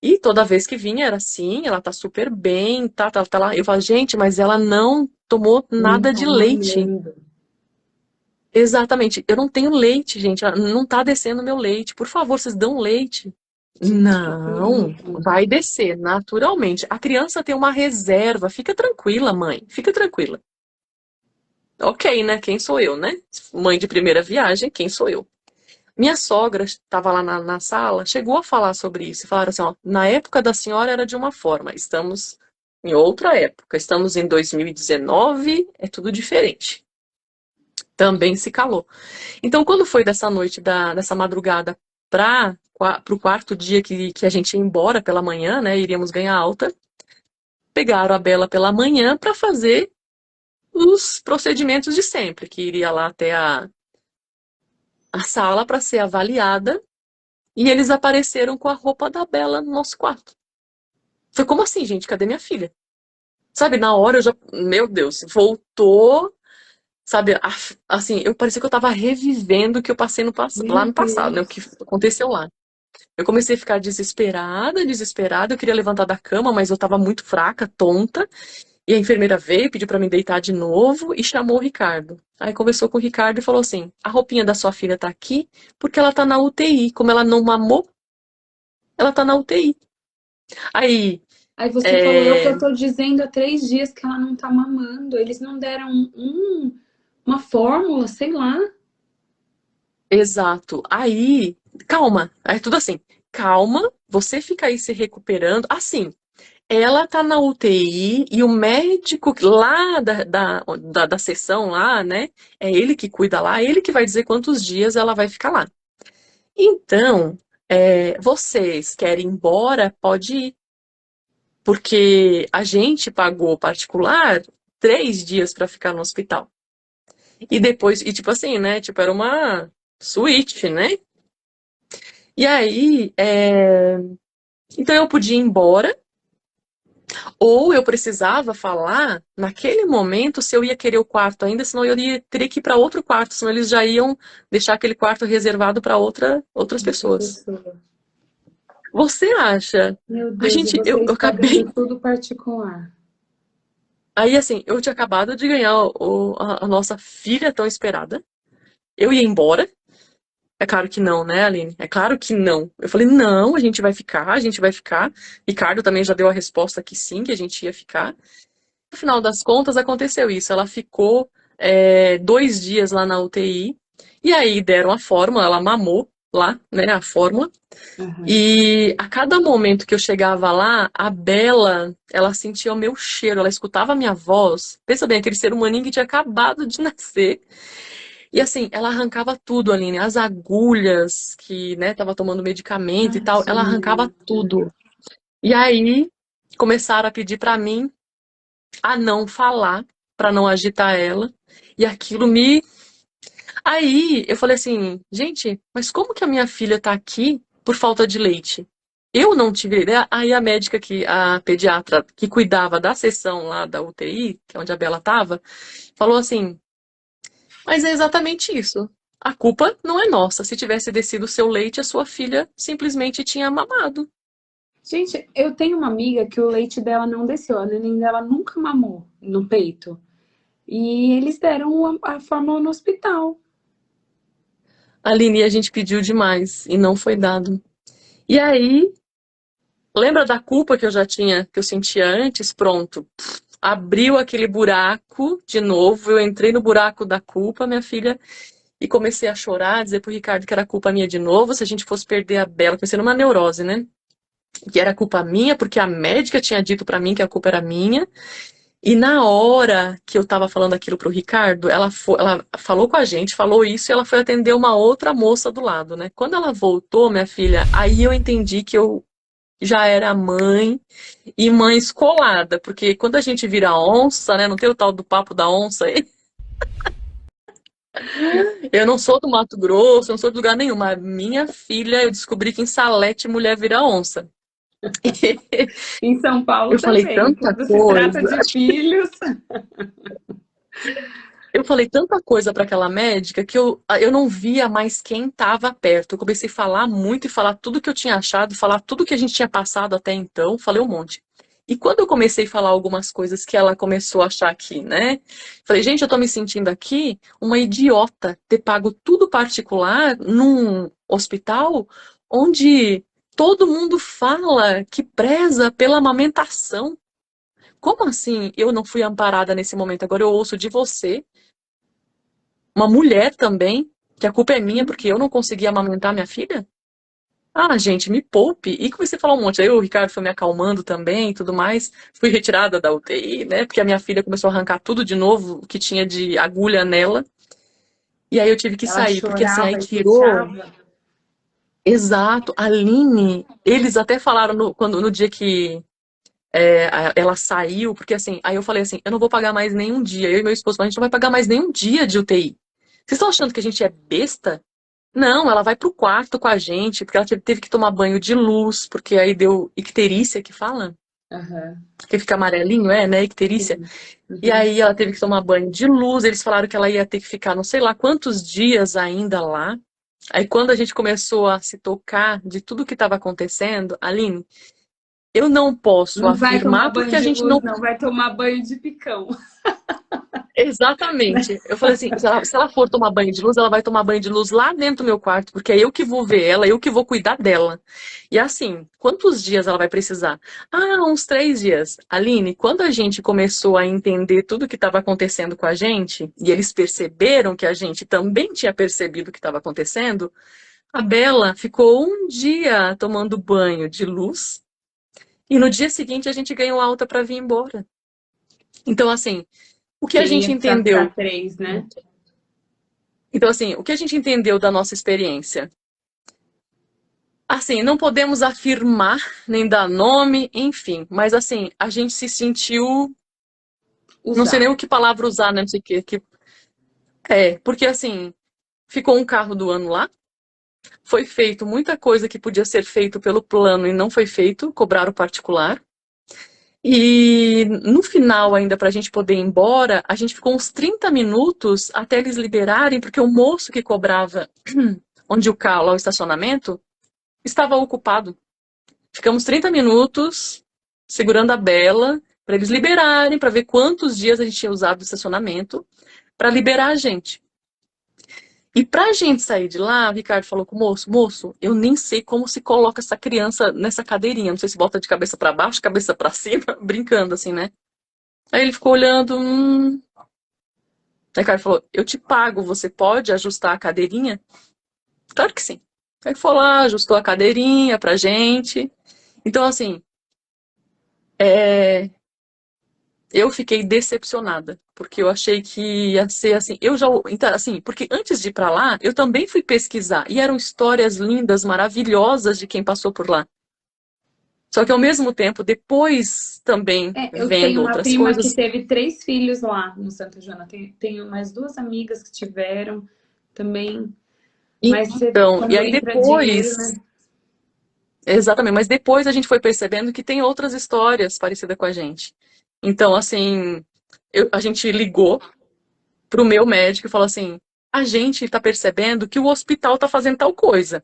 E toda vez que vinha era assim, ela tá super bem, tá lá. Eu falo, gente, mas ela não tomou Não nada tá de leite. mamando. Exatamente, eu não tenho leite, gente. Não tá descendo meu leite. Por favor, vocês dão leite. Gente, que Não, perigo. vai descer naturalmente. A criança tem uma reserva. Fica tranquila, mãe. Fica tranquila. Ok, né? Quem sou eu, né? Mãe de primeira viagem, quem sou eu? Minha sogra estava lá na sala, chegou a falar sobre isso. E falaram assim: ó, na época da senhora era de uma forma, estamos em outra época, estamos em 2019, é tudo diferente. Também se calou. Então, quando foi dessa noite, dessa madrugada para o quarto dia que a gente ia embora pela manhã, né? Iríamos ganhar alta, pegaram a Bela pela manhã para fazer os procedimentos de sempre, que iria lá até a sala para ser avaliada, e eles apareceram com a roupa da Bela no nosso quarto. Foi como assim, gente? Cadê minha filha? Sabe, na hora eu já. Meu Deus, voltou. Sabe, assim, eu parecia que eu tava revivendo o que eu passei Meu lá no passado, né? O que Deus. aconteceu lá. Eu comecei a ficar desesperada, desesperada. Eu queria levantar da cama, mas eu tava muito fraca, tonta. E a enfermeira veio, pediu pra me deitar de novo e chamou o Ricardo. Aí conversou com o Ricardo e falou assim: a roupinha da sua filha tá aqui porque ela tá na UTI. Como ela não mamou, ela tá na UTI. Aí, Aí você falou, é o que é, eu tô dizendo há 3 dias que ela não tá mamando. Eles não deram uma fórmula, sei lá. exato. Aí, calma. É tudo assim. Calma, você fica aí se recuperando. Assim, ela tá na UTI e o médico lá da sessão lá, né? É ele que cuida lá, ele que vai dizer quantos dias ela vai ficar lá. Então, vocês querem ir embora? Pode ir. Porque a gente pagou particular 3 dias para ficar no hospital. E depois, e tipo assim, né? Tipo, era uma suíte, né? E aí, então eu podia ir embora, ou eu precisava falar naquele momento se eu ia querer o quarto ainda, senão eu teria que ir para outro quarto, senão eles já iam deixar aquele quarto reservado para outras Outra pessoas. pessoa. Você acha? Meu A Deus, e gente, eu vocês acabei. pagando tudo particular. Aí, assim, eu tinha acabado de ganhar a nossa filha tão esperada. Eu ia embora. É claro que não, né, Aline? É claro que não. Eu falei, não, a gente vai ficar, a gente vai ficar. Ricardo também já deu a resposta que sim, que a gente ia ficar. No final das contas, aconteceu isso. Ela ficou 2 dias lá na UTI. E aí deram a fórmula, ela mamou lá, né, a fórmula. Aham. E a cada momento que eu chegava lá, a Bela, ela sentia o meu cheiro, ela escutava a minha voz. Pensa bem, aquele ser humaninho que tinha acabado de nascer. E assim, ela arrancava tudo, Aline, as agulhas que, né, tava tomando medicamento e tal, ela arrancava Tadinha. tudo. E aí começaram a pedir pra mim a não falar, pra não agitar ela. E aquilo me. Aí eu falei assim, gente, mas como que a minha filha tá aqui por falta de leite? Eu não tive ideia. Aí a médica a pediatra que cuidava da sessão lá da UTI, que é onde a Bela tava, falou assim: mas é exatamente isso. A culpa não é nossa. Se tivesse descido o seu leite, a sua filha simplesmente tinha mamado. Gente, eu tenho uma amiga que o leite dela não desceu, a neném dela nunca mamou no peito. E eles deram a fórmula no hospital. Aline, a gente pediu demais e não foi dado. E aí, lembra da culpa que eu já tinha, que eu sentia antes? Pronto. Abriu aquele buraco de novo. Eu entrei no buraco da culpa, minha filha, e comecei a chorar, dizer pro Ricardo que era culpa minha de novo, se a gente fosse perder a Bela. Comecei numa neurose, né? Que era culpa minha, porque a médica tinha dito pra mim que a culpa era minha. E na hora que eu tava falando aquilo pro Ricardo, ela falou com a gente, falou isso e ela foi atender uma outra moça do lado, né? Quando ela voltou, minha filha, aí eu entendi que eu já era mãe e mãe escolada, porque quando a gente vira onça, né? Não tem o tal do papo da onça aí. Eu não sou do Mato Grosso, não sou de lugar nenhum, mas minha filha, eu descobri que em Salete mulher vira onça. Em São Paulo Eu falei também, tanta quando se trata coisa. de filhos. Eu falei tanta coisa para aquela médica que eu não via mais quem estava perto. Eu comecei a falar muito e falar tudo que eu tinha achado, falar tudo que a gente tinha passado até então, falei um monte. E quando eu comecei a falar algumas coisas que ela começou a achar aqui, né? Falei, gente, eu tô me sentindo aqui uma idiota ter pago tudo particular num hospital onde todo mundo fala que preza pela amamentação. Como assim eu não fui amparada nesse momento? Agora eu ouço de você, uma mulher também, que a culpa é minha porque eu não consegui amamentar minha filha? Ah, gente, me poupe. E comecei a falar um monte. Aí o Ricardo foi me acalmando também e tudo mais. Fui retirada da UTI, né? Porque a minha filha começou a arrancar tudo de novo que tinha de agulha nela. E aí eu tive que Ela sair, porque assim, aí chorava e tirou. puxava. Exato, a Aline, eles até falaram no dia que ela saiu, porque assim, aí eu falei assim, eu não vou pagar mais nenhum dia. Eu e meu esposo, a gente não vai pagar mais nenhum dia de UTI. Vocês estão achando que a gente é besta? Não, ela vai pro quarto com a gente, porque ela teve que tomar banho de luz, porque aí deu icterícia que fala, Aham, que fica amarelinho, né, icterícia. sim. E Uhum. aí ela teve que tomar banho de luz, eles falaram que ela ia ter que ficar não sei lá quantos dias ainda lá. Aí quando a gente começou a se tocar de tudo que estava acontecendo, Aline, eu não posso Não vai tomar afirmar banho porque a de gente luz, não. não, vai tomar banho de picão. Exatamente. Eu falei assim, se ela for tomar banho de luz, ela vai tomar banho de luz lá dentro do meu quarto, porque é eu que vou ver ela, eu que vou cuidar dela. E assim, quantos dias ela vai precisar? Ah, uns 3 dias. Aline, quando a gente começou a entender tudo o que estava acontecendo com a gente, e eles perceberam que a gente também tinha percebido o que estava acontecendo, a Bela ficou um dia tomando banho de luz, e no dia seguinte a gente ganhou alta para vir embora. Então, assim, o que a gente Queria para entendeu? três, né? Então, assim, o que a gente entendeu da nossa experiência? Assim, não podemos afirmar, nem dar nome, enfim, mas assim, a gente se sentiu, não sei nem o Usar. que palavra usar, né? Não sei o que. Porque assim, ficou um carro do ano lá, foi feito muita coisa que podia ser feito pelo plano e não foi feito, cobraram particular. E no final, ainda para a gente poder ir embora, a gente ficou uns 30 minutos até eles liberarem, porque o moço que cobrava onde o carro, lá o estacionamento, estava ocupado. Ficamos 30 minutos segurando a Bela para eles liberarem, para ver quantos dias a gente tinha usado o estacionamento, para liberar a gente. E para a gente sair de lá, o Ricardo falou com o moço, moço, eu nem sei como se coloca essa criança nessa cadeirinha, não sei se bota de cabeça para baixo, cabeça para cima, brincando assim, né? Aí ele ficou olhando, Aí o Ricardo falou, eu te pago, você pode ajustar a cadeirinha? Claro que sim. Aí foi lá, ajustou a cadeirinha pra gente. Então, assim, é, eu fiquei decepcionada, porque eu achei que ia ser assim, eu já, então, assim, porque antes de ir para lá, eu também fui pesquisar e eram histórias lindas, maravilhosas de quem passou por lá. Só que ao mesmo tempo, depois também Eu tenho vendo uma outras prima que coisas, teve 3 filhos lá no Santa Joana. Tenho mais 2 amigas que tiveram também. Mas então, e quando aí entra dinheiro, né? depois, exatamente, mas depois a gente foi percebendo que tem outras histórias parecidas com a gente. Então, assim, a gente ligou pro meu médico e falou assim: a gente tá percebendo que o hospital tá fazendo tal coisa.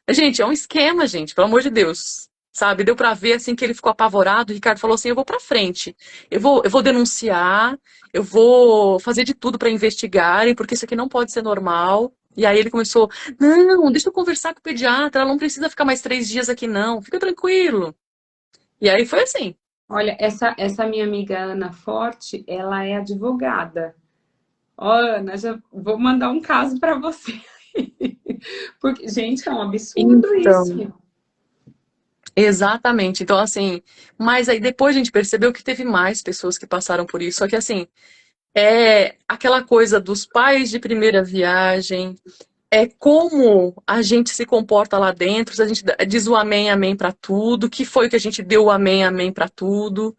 Gente, é um esquema, gente, pelo amor de Deus. Sabe, deu pra ver assim que ele ficou apavorado. O Ricardo falou assim: eu vou pra frente, eu vou denunciar, eu vou fazer de tudo pra investigarem, porque isso aqui não pode ser normal. E aí ele começou: não, deixa eu conversar com o pediatra, ela não precisa ficar mais 3 dias aqui, não, fica tranquilo. E aí foi assim. Olha, essa minha amiga Ana Forte, ela é advogada. Ó, Ana, já vou mandar um caso para você. Porque, gente, é um absurdo isso. Então, exatamente. Então, assim, mas aí depois a gente percebeu que teve mais pessoas que passaram por isso. Só que assim, é aquela coisa dos pais de primeira viagem, é como a gente se comporta lá dentro, se a gente diz o amém, amém para tudo, que foi que a gente deu o amém, amém para tudo.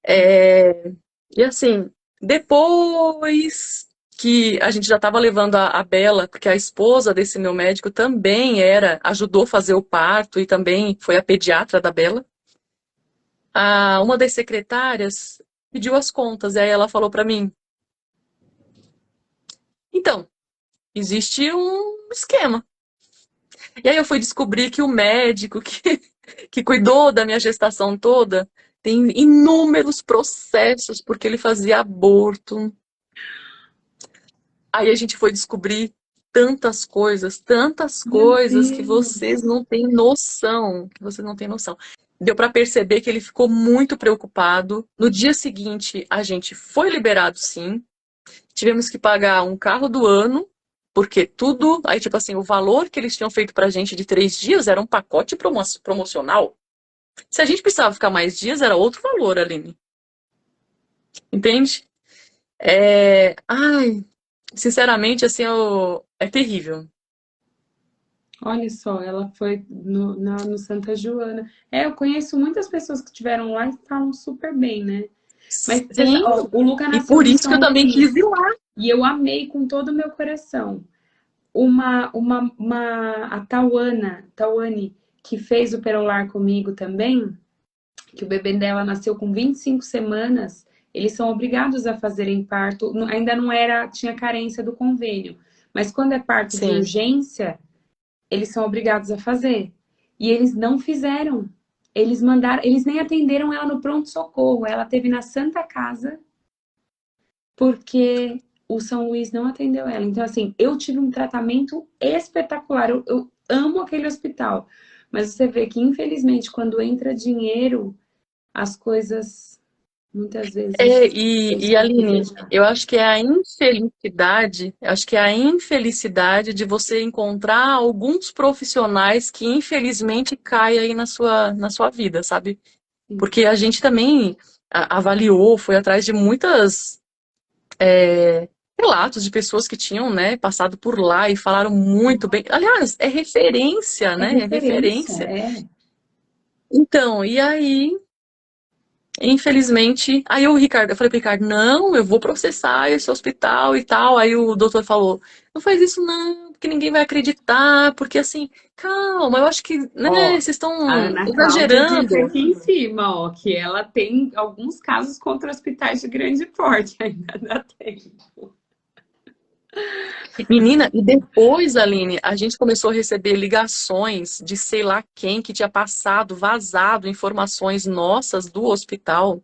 É, e assim, depois que a gente já estava levando a Bela, porque a esposa desse meu médico também ajudou a fazer o parto e também foi a pediatra da Bela. Uma das secretárias pediu as contas, e aí ela falou para mim, então, existe um esquema. E aí eu fui descobrir que o médico que cuidou da minha gestação toda tem inúmeros processos porque ele fazia aborto. Aí a gente foi descobrir tantas Meu coisas que vocês Deus. não têm noção, que vocês não têm noção. Deu para perceber que ele ficou muito preocupado. No dia seguinte, a gente foi liberado, sim. Tivemos que pagar um carro do ano, porque tudo, aí tipo assim, o valor que eles tinham feito pra gente de 3 dias era um pacote promocional. Se a gente precisava ficar mais dias, era outro valor, Aline. Entende? Ai, sinceramente, assim, é terrível. Olha só, ela foi no Santa Joana. É, eu conheço muitas pessoas que estiveram lá e falam super bem, né? Mas Sim, ó, o Luca e nasceu por em isso que eu São também quis ir Luís lá. e eu amei com todo o meu coração. A Tawane, que fez o Perolar comigo também, que o bebê dela nasceu com 25 semanas, eles são obrigados a fazerem parto, ainda não era, tinha carência do convênio, mas quando é parto de Sim. urgência, eles são obrigados a fazer. E eles não fizeram. Eles mandaram, eles nem atenderam ela no pronto-socorro. Ela teve na Santa Casa porque o São Luís não atendeu ela. Então, assim, eu tive um tratamento espetacular. Eu amo aquele hospital. Mas você vê que, infelizmente, quando entra dinheiro, as coisas muitas vezes E deixam a Aline, desejar. eu acho que é a infelicidade de você encontrar alguns profissionais que infelizmente caem aí na sua vida, sabe? Sim. Porque a gente também avaliou, foi atrás de muitas relatos de pessoas que tinham, né, passado por lá e falaram muito bem. Aliás, é referência, É né? É referência, referência. é. Então, e aí infelizmente, aí eu falei pro Ricardo, não, eu vou processar esse hospital e tal. Aí o doutor falou, não faz isso não, porque ninguém vai acreditar, porque assim, calma, eu acho que, né, Ó, vocês a estão Ana Cláudia disse exagerando. aqui em cima, ó, que ela tem alguns casos contra hospitais de grande porte, ainda dá tempo. Menina, e depois, Aline, a gente começou a receber ligações de sei lá quem que tinha passado, vazado informações nossas do hospital,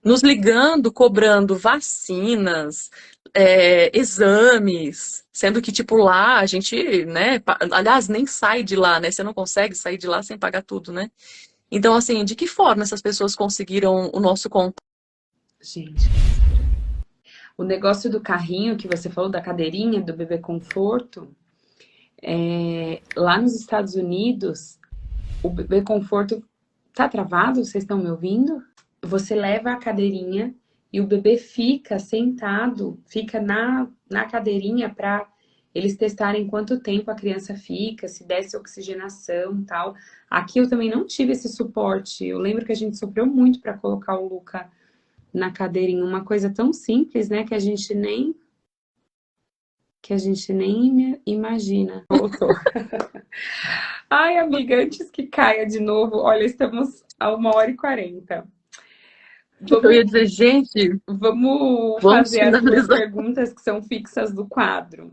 nos ligando, cobrando vacinas, exames, sendo que, tipo, lá a gente, né, aliás, nem sai de lá, né, você não consegue sair de lá sem pagar tudo, né? Então, assim, de que forma essas pessoas conseguiram o nosso contato? Gente, o negócio do carrinho que você falou, da cadeirinha, do bebê conforto, lá nos Estados Unidos, o bebê conforto tá travado? Vocês estão me ouvindo? Você leva a cadeirinha e o bebê fica sentado, fica na cadeirinha para eles testarem quanto tempo a criança fica, se desce oxigenação e tal. Aqui eu também não tive esse suporte. Eu lembro que a gente sofreu muito para colocar o Luca na cadeirinha, uma coisa tão simples, né, que a gente nem imagina. Voltou. Ai, amiga, antes que caia de novo, olha, estamos a 1h40. Eu ia Vamos, dizer, gente, vamos vamos fazer as duas finalizar. perguntas que são fixas do quadro.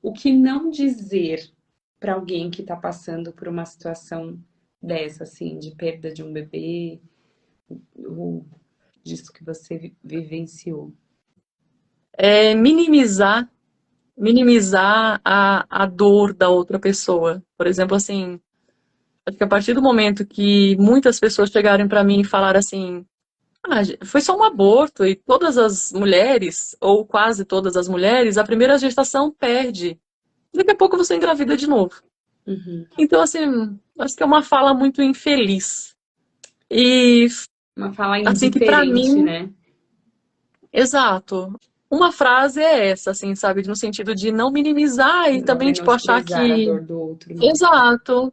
O que não dizer para alguém que está passando por uma situação dessa, assim, de perda de um bebê, ou disso que você vivenciou? Minimizar a dor da outra pessoa. Por exemplo, assim, acho que a partir do momento que muitas pessoas chegarem para mim e falaram assim, foi só um aborto e todas as mulheres, ou quase todas as mulheres, a primeira gestação perde. Daqui a pouco você engravida de novo. Uhum. Então, assim, acho que é uma fala muito infeliz. E, Uma fala assim, que para indiferente, mim, né? exato. Uma frase é essa, assim, sabe? No sentido de não minimizar e Não também, tipo, achar menosprezar a que. dor do outro, né? Exato.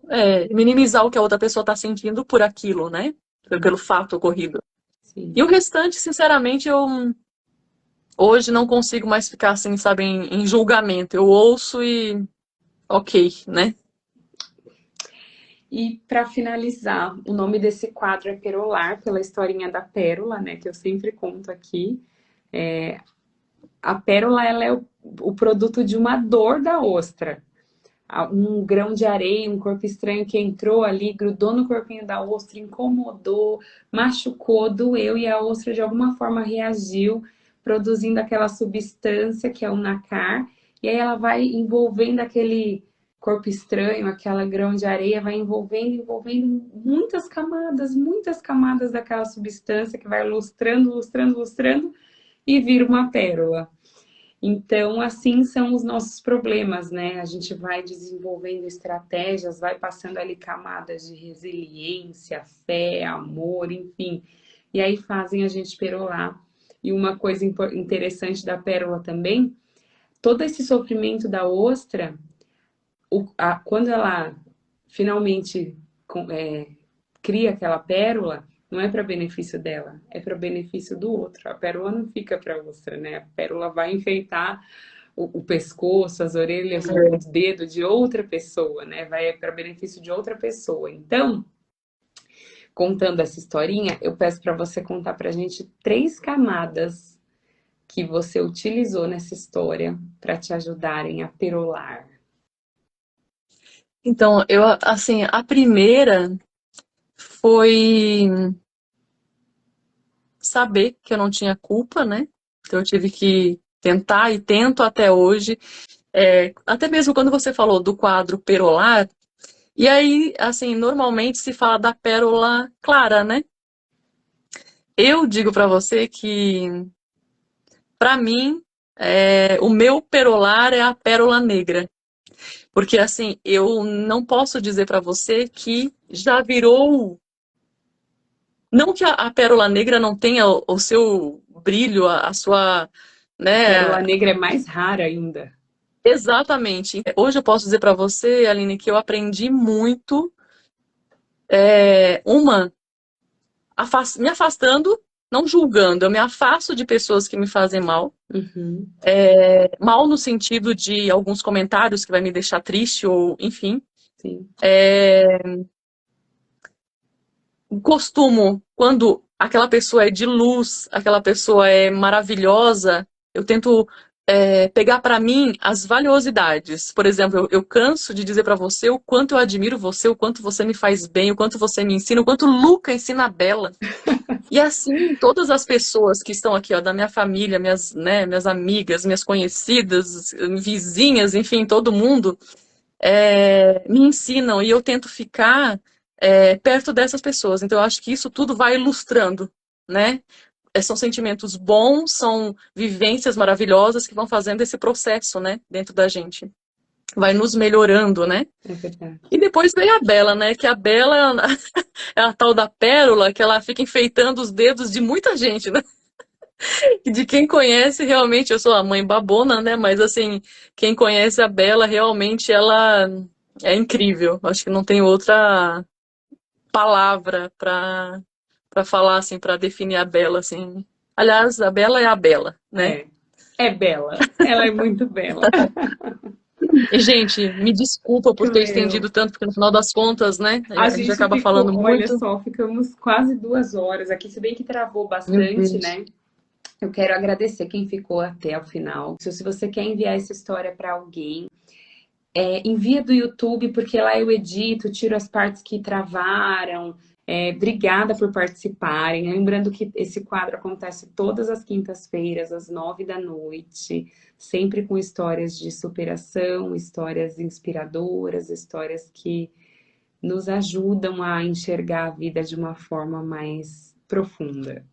Minimizar o que a outra pessoa está sentindo por aquilo, né? Pelo fato ocorrido. E Sim. o restante, sinceramente, eu hoje não consigo mais ficar assim, sabe, em julgamento. Eu ouço e ok, né? E para finalizar, o nome desse quadro é Perolar, pela historinha da pérola, né, que eu sempre conto aqui. A pérola, ela é o produto de uma dor da ostra. Um grão de areia, um corpo estranho que entrou ali, grudou no corpinho da ostra, incomodou, machucou, doeu e a ostra de alguma forma reagiu, produzindo aquela substância que é o nacar. E aí ela vai envolvendo aquele corpo estranho, aquela grão de areia, vai envolvendo muitas camadas daquela substância que vai lustrando, lustrando, lustrando e vira uma pérola. Então, assim são os nossos problemas, né? A gente vai desenvolvendo estratégias, vai passando ali camadas de resiliência, fé, amor, enfim. E aí fazem a gente perolar. E uma coisa interessante da pérola também, todo esse sofrimento da ostra, quando ela finalmente cria aquela pérola, não é para benefício dela, é para benefício do outro. A pérola não fica para a ostra, né? A pérola vai enfeitar o pescoço, as orelhas, o dedo de outra pessoa, né? Vai para benefício de outra pessoa. Então, contando essa historinha, eu peço para você contar para a gente 3 camadas que você utilizou nessa história para te ajudarem a perolar. Então, eu, assim, a primeira foi saber que eu não tinha culpa, né? Então eu tive que tentar e tento até hoje. Até mesmo quando você falou do quadro perolar, e aí, assim, normalmente se fala da pérola clara, né? Eu digo para você que, para mim, o meu perolar é a pérola negra. Porque, assim, eu não posso dizer para você que já virou. Não que a pérola negra não tenha o seu brilho, a sua, né? Pérola negra é mais rara ainda. Exatamente. Hoje eu posso dizer para você, Aline, que eu aprendi muito, me afastando, não julgando. Eu me afasto de pessoas que me fazem mal. Uhum. Mal no sentido de alguns comentários que vai me deixar triste, ou enfim. Sim. Costumo, quando aquela pessoa é de luz, aquela pessoa é maravilhosa, eu tento pegar para mim as valiosidades. Por exemplo, eu canso de dizer para você o quanto eu admiro você, o quanto você me faz bem, o quanto você me ensina, o quanto o Luca ensina a Bela. E assim, todas as pessoas que estão aqui, ó, da minha família, minhas amigas, minhas conhecidas, vizinhas, enfim, todo mundo, me ensinam e eu tento ficar perto dessas pessoas. Então, eu acho que isso tudo vai ilustrando, né? São sentimentos bons, são vivências maravilhosas que vão fazendo esse processo, né, dentro da gente. Vai nos melhorando, né? É verdade. E depois vem a Bela, né? Que a Bela é a tal da pérola, que ela fica enfeitando os dedos de muita gente, né? De quem conhece, realmente, eu sou a mãe babona, né? Mas, assim, quem conhece a Bela, realmente, ela é incrível. Acho que não tem outra palavra para falar, assim, para definir a Bela, assim. Aliás, a Bela é a Bela, né? É bela. Ela é muito bela. E, gente, me desculpa por ter Cleo. estendido tanto, porque no final das contas, né? A A gente gente acaba falando ficou, olha muito. só, ficamos quase 2 horas aqui, se bem que travou Meu bastante, Deus. né? Eu quero agradecer quem ficou até o final. Se você quer enviar essa história para alguém, envia do YouTube, porque lá eu edito, tiro as partes que travaram. Obrigada por participarem. Lembrando que esse quadro acontece todas as quintas-feiras, às 9 da noite, sempre com histórias de superação, histórias inspiradoras, histórias que nos ajudam a enxergar a vida de uma forma mais profunda.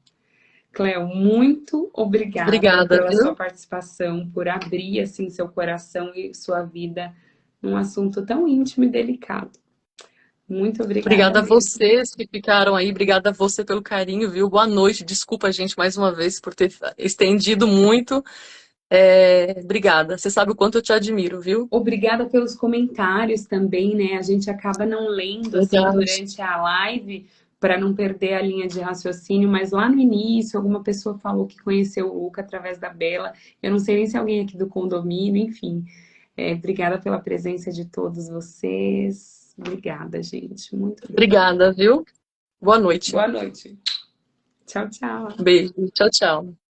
Cleo, muito obrigada Obrigada, pela sua viu? participação, por abrir assim seu coração e sua vida num assunto tão íntimo e delicado. Muito obrigada Obrigada a mesmo. vocês que ficaram aí. Obrigada a você pelo carinho, viu? Boa noite. Desculpa, gente, mais uma vez por ter estendido muito. Obrigada. Você sabe o quanto eu te admiro, viu? Obrigada pelos comentários também, né? A gente acaba não lendo assim Verdade. durante a live para não perder a linha de raciocínio, mas lá no início alguma pessoa falou que conheceu o Luca através da Bela. Eu não sei nem se é alguém aqui do condomínio, enfim. Obrigada pela presença de todos vocês. Obrigada, gente. Muito obrigada. Obrigada, viu? Boa noite. Boa noite. Tchau, tchau. Beijo. Tchau, tchau.